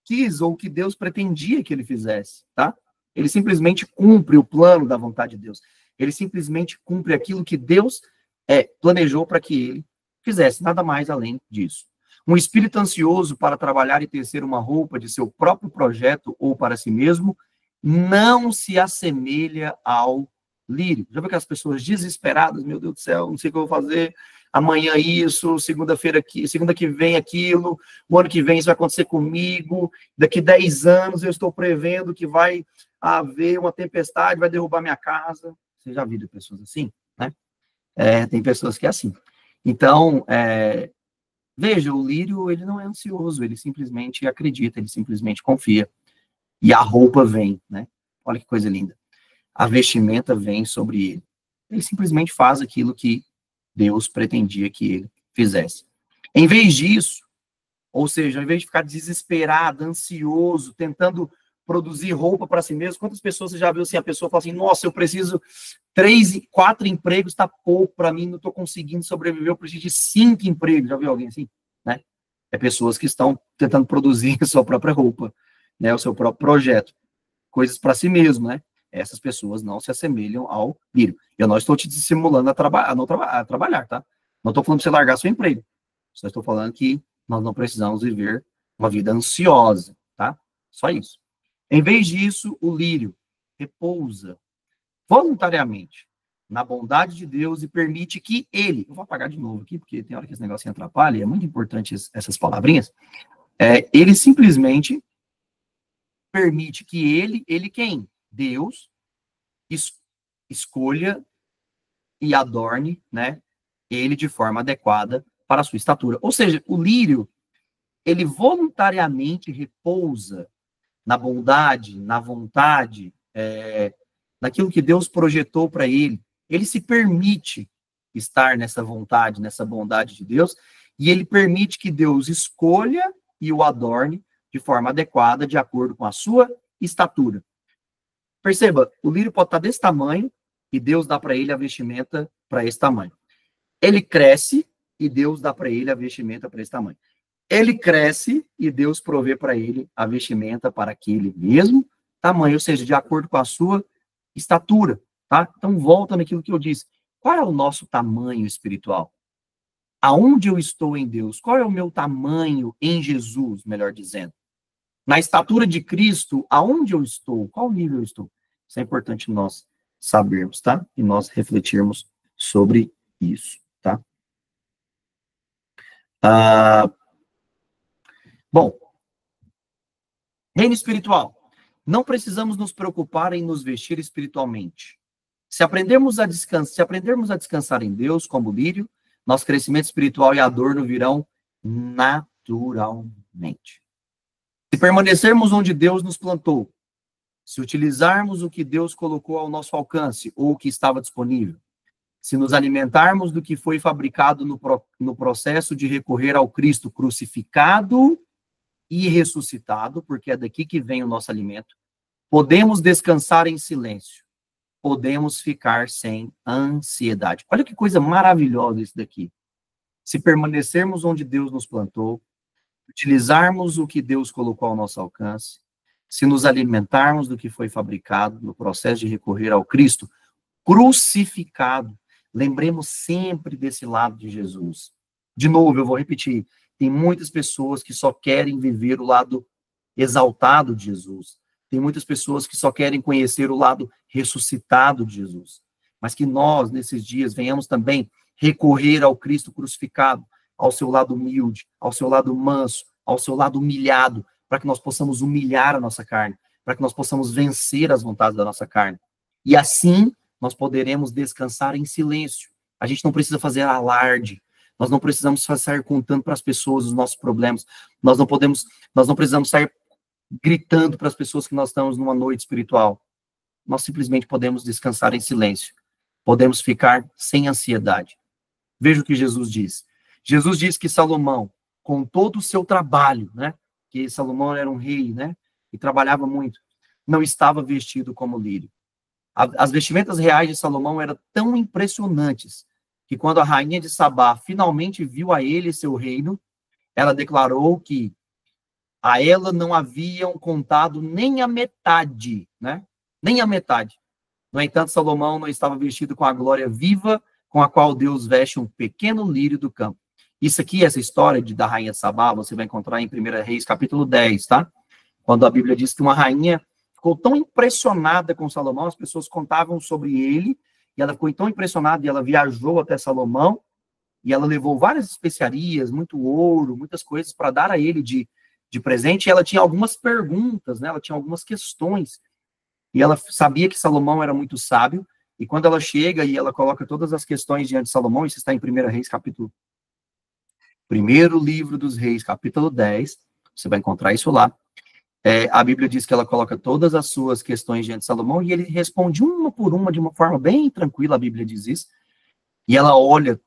quis ou que Deus pretendia que ele fizesse, tá? Ele simplesmente cumpre o plano da vontade de Deus. Ele simplesmente cumpre aquilo que Deus planejou para que ele fizesse, nada mais além disso. Um espírito ansioso para trabalhar e tecer uma roupa de seu próprio projeto ou para si mesmo não se assemelha ao lírio. Já viu aquelas pessoas desesperadas? Meu Deus do céu, não sei o que eu vou fazer. Amanhã isso, segunda-feira aqui, segunda que vem aquilo, o ano que vem isso vai acontecer comigo, daqui 10 anos eu estou prevendo que vai haver uma tempestade, vai derrubar minha casa. Você já viu pessoas assim, né? Tem pessoas que é assim. Então, veja, o lírio, ele não é ansioso, ele simplesmente acredita, ele simplesmente confia. E a roupa vem, né? Olha que coisa linda. A vestimenta vem sobre ele. Ele simplesmente faz aquilo que Deus pretendia que ele fizesse. Em vez disso, ou seja, ao invés de ficar desesperado, ansioso, tentando produzir roupa para si mesmo, quantas pessoas você já viu assim, a pessoa fala assim, nossa, eu preciso 3, 4 empregos, está pouco para mim, não estou conseguindo sobreviver, eu preciso de 5 empregos. Já viu alguém assim? Né? Pessoas que estão tentando produzir a sua própria roupa, né? O seu próprio projeto, coisas para si mesmo, né? Essas pessoas não se assemelham ao lírio. Eu não estou te estimulando a trabalhar, tá? Não estou falando para você largar seu emprego. Só estou falando que nós não precisamos viver uma vida ansiosa, tá? Só isso. Em vez disso, o lírio repousa voluntariamente na bondade de Deus e permite que ele, eu vou apagar de novo aqui, porque tem hora que esse negócio atrapalha, e é muito importante essas palavrinhas, ele simplesmente permite que ele quem? Deus, escolha e adorne, né, ele de forma adequada para a sua estatura. Ou seja, o lírio, ele voluntariamente repousa na bondade, na vontade, naquilo que Deus projetou para ele. Ele se permite estar nessa vontade, nessa bondade de Deus, e ele permite que Deus escolha e o adorne de forma adequada, de acordo com a sua estatura. Perceba, o lírio pode estar desse tamanho e Deus dá para ele a vestimenta para esse tamanho. Ele cresce e Deus dá para ele a vestimenta para esse tamanho. Ele cresce e Deus provê para ele a vestimenta para aquele mesmo tamanho, ou seja, de acordo com a sua estatura, tá? Então, volta naquilo que eu disse. Qual é o nosso tamanho espiritual? Aonde eu estou em Deus? Qual é o meu tamanho em Jesus, melhor dizendo? Na estatura de Cristo, aonde eu estou? Qual nível eu estou? Isso é importante nós sabermos, tá? E nós refletirmos sobre isso, tá? Bom, reino espiritual. Não precisamos nos preocupar em nos vestir espiritualmente. Se aprendermos a descansar em Deus, como lírio, nosso crescimento espiritual e adorno virão naturalmente. Se permanecermos onde Deus nos plantou, se utilizarmos o que Deus colocou ao nosso alcance ou o que estava disponível, Se nos alimentarmos do que foi fabricado no processo de recorrer ao Cristo crucificado e ressuscitado, porque é daqui que vem o nosso alimento, podemos descansar em silêncio, podemos ficar sem ansiedade. Olha que coisa maravilhosa isso daqui. Se permanecermos onde Deus nos plantou, utilizarmos o que Deus colocou ao nosso alcance, se nos alimentarmos do que foi fabricado no processo de recorrer ao Cristo crucificado, lembremos sempre desse lado de Jesus. De novo, eu vou repetir, tem muitas pessoas que só querem viver o lado exaltado de Jesus. Tem muitas pessoas que só querem conhecer o lado ressuscitado de Jesus. Mas que nós, nesses dias, venhamos também recorrer ao Cristo crucificado, ao seu lado humilde, ao seu lado manso, ao seu lado humilhado, para que nós possamos humilhar a nossa carne, para que nós possamos vencer as vontades da nossa carne. E assim, nós poderemos descansar em silêncio. A gente não precisa fazer alarde, nós não precisamos sair contando para as pessoas os nossos problemas, nós não precisamos sair gritando para as pessoas que nós estamos numa noite espiritual. Nós simplesmente podemos descansar em silêncio, podemos ficar sem ansiedade. Veja o que Jesus diz. Jesus diz que Salomão, com todo o seu trabalho, né, que Salomão era um rei, né, e trabalhava muito, não estava vestido como lírio. As vestimentas reais de Salomão eram tão impressionantes que quando a rainha de Sabá finalmente viu a ele seu reino, ela declarou que a ela não haviam contado nem a metade, né? Nem a metade. No entanto, Salomão não estava vestido com a glória viva com a qual Deus veste um pequeno lírio do campo. Isso aqui, essa história da rainha de Sabá, você vai encontrar em 1 Reis, capítulo 10, tá? Quando a Bíblia diz que uma rainha ficou tão impressionada com Salomão, as pessoas contavam sobre ele, e ela ficou tão impressionada, e ela viajou até Salomão, e ela levou várias especiarias, muito ouro, muitas coisas para dar a ele de presente, e ela tinha algumas perguntas, né? Ela tinha algumas questões, e ela sabia que Salomão era muito sábio, e quando ela chega e ela coloca todas as questões diante de Salomão, isso está em 1 Reis, primeiro livro dos Reis, capítulo 10, você vai encontrar isso lá. A Bíblia diz que ela coloca todas as suas questões diante de Salomão, e ele responde uma por uma, de uma forma bem tranquila, a Bíblia diz isso, e ela olha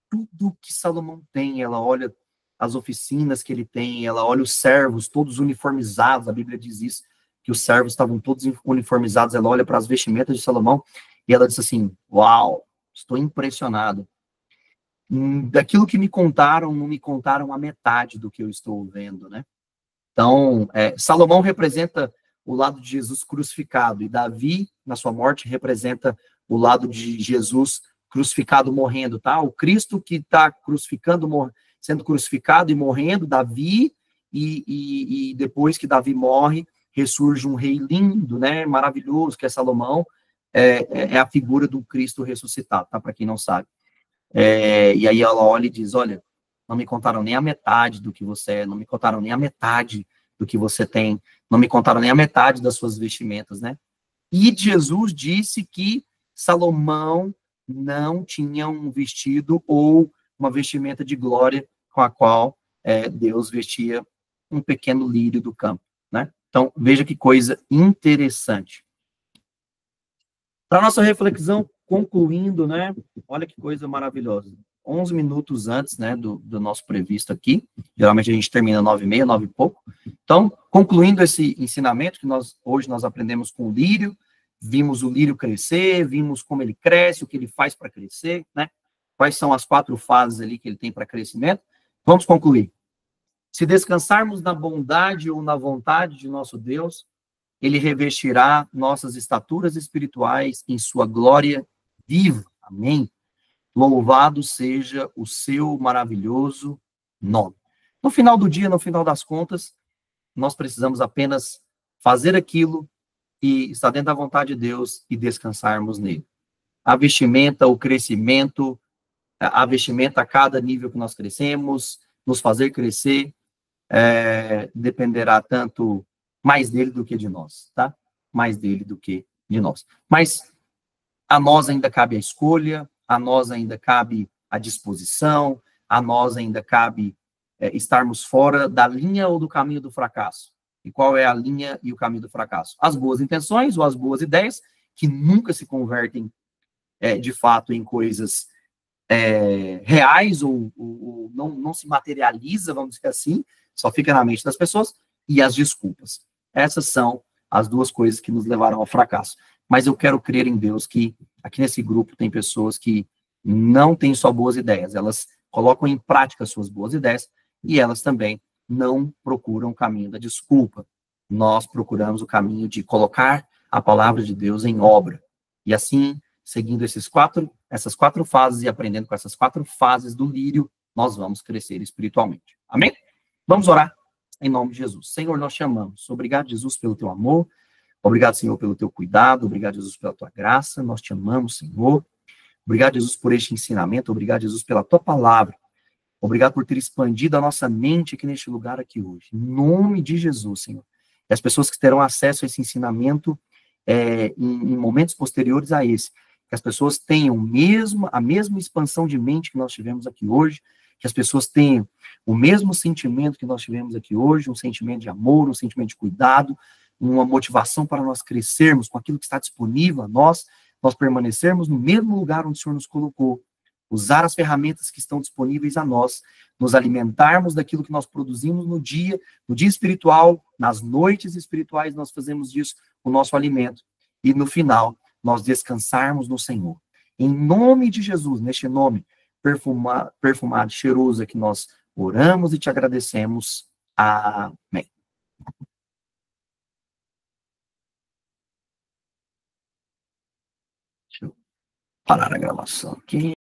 tudo que Salomão tem, ela olha as oficinas que ele tem, ela olha os servos, todos uniformizados, a Bíblia diz isso, que os servos estavam todos uniformizados, ela olha para as vestimentas de Salomão, e ela diz assim, uau, estou impressionado. Daquilo que me contaram, não me contaram a metade do que eu estou vendo, né? Então, Salomão representa o lado de Jesus crucificado, e Davi, na sua morte, representa o lado de Jesus crucificado morrendo, tá? O Cristo que está crucificando, sendo crucificado e morrendo, Davi, e depois que Davi morre, ressurge um rei lindo, né? Maravilhoso, que é Salomão, é a figura do Cristo ressuscitado, tá? Para quem não sabe. E aí ela olha e diz, olha, não me contaram nem a metade do que você é, não me contaram nem a metade do que você tem, não me contaram nem a metade das suas vestimentas, né? E Jesus disse que Salomão não tinha um vestido ou uma vestimenta de glória com a qual Deus vestia um pequeno lírio do campo, né? Então, veja que coisa interessante. Para nossa reflexão, concluindo, né? Olha que coisa maravilhosa. 11 minutos antes, né, do nosso previsto aqui. Geralmente a gente termina 9h30, 9 e pouco. Então, concluindo esse ensinamento que hoje nós aprendemos com o lírio, vimos o lírio crescer, vimos como ele cresce, o que ele faz para crescer, né? Quais são as 4 fases ali que ele tem para crescimento. Vamos concluir. Se descansarmos na bondade ou na vontade de nosso Deus, ele revestirá nossas estaturas espirituais em sua glória viva. Amém? Louvado seja o seu maravilhoso nome. No final do dia, no final das contas, nós precisamos apenas fazer aquilo e estar dentro da vontade de Deus e descansarmos nele. A vestimenta, o crescimento, a vestimenta a cada nível que nós crescemos, nos fazer crescer, dependerá tanto mais dele do que de nós, tá? Mais dele do que de nós. Mas a nós ainda cabe a escolha, a nós ainda cabe a disposição, a nós ainda cabe estarmos fora da linha ou do caminho do fracasso. E qual é a linha e o caminho do fracasso? As boas intenções ou as boas ideias, que nunca se convertem de fato, em coisas reais, ou não se materializa, vamos dizer assim, só fica na mente das pessoas, e as desculpas. Essas são as duas coisas que nos levaram ao fracasso. Mas eu quero crer em Deus que aqui nesse grupo tem pessoas que não têm só boas ideias, elas colocam em prática suas boas ideias, e elas também não procuram o caminho da desculpa. Nós procuramos o caminho de colocar a palavra de Deus em obra. E assim, seguindo essas quatro fases e aprendendo com essas quatro fases do lírio, nós vamos crescer espiritualmente. Amém? Vamos orar em nome de Jesus. Senhor, nós te amamos. Obrigado, Jesus, pelo teu amor. Obrigado, Senhor, pelo teu cuidado. Obrigado, Jesus, pela tua graça. Nós te amamos, Senhor. Obrigado, Jesus, por este ensinamento. Obrigado, Jesus, pela tua palavra. Obrigado por ter expandido a nossa mente aqui neste lugar aqui hoje. Em nome de Jesus, Senhor. E as pessoas que terão acesso a esse ensinamento em momentos posteriores a esse, que as pessoas tenham a mesma expansão de mente que nós tivemos aqui hoje, que as pessoas tenham o mesmo sentimento que nós tivemos aqui hoje, um sentimento de amor, um sentimento de cuidado, uma motivação para nós crescermos com aquilo que está disponível a nós permanecermos no mesmo lugar onde o Senhor nos colocou, usar as ferramentas que estão disponíveis a nós, nos alimentarmos daquilo que nós produzimos no dia espiritual, nas noites espirituais, nós fazemos disso o nosso alimento, e no final, nós descansarmos no Senhor. Em nome de Jesus, neste nome perfumado, cheiroso, é que nós oramos e te agradecemos. Amém. Deixa eu parar a gravação aqui.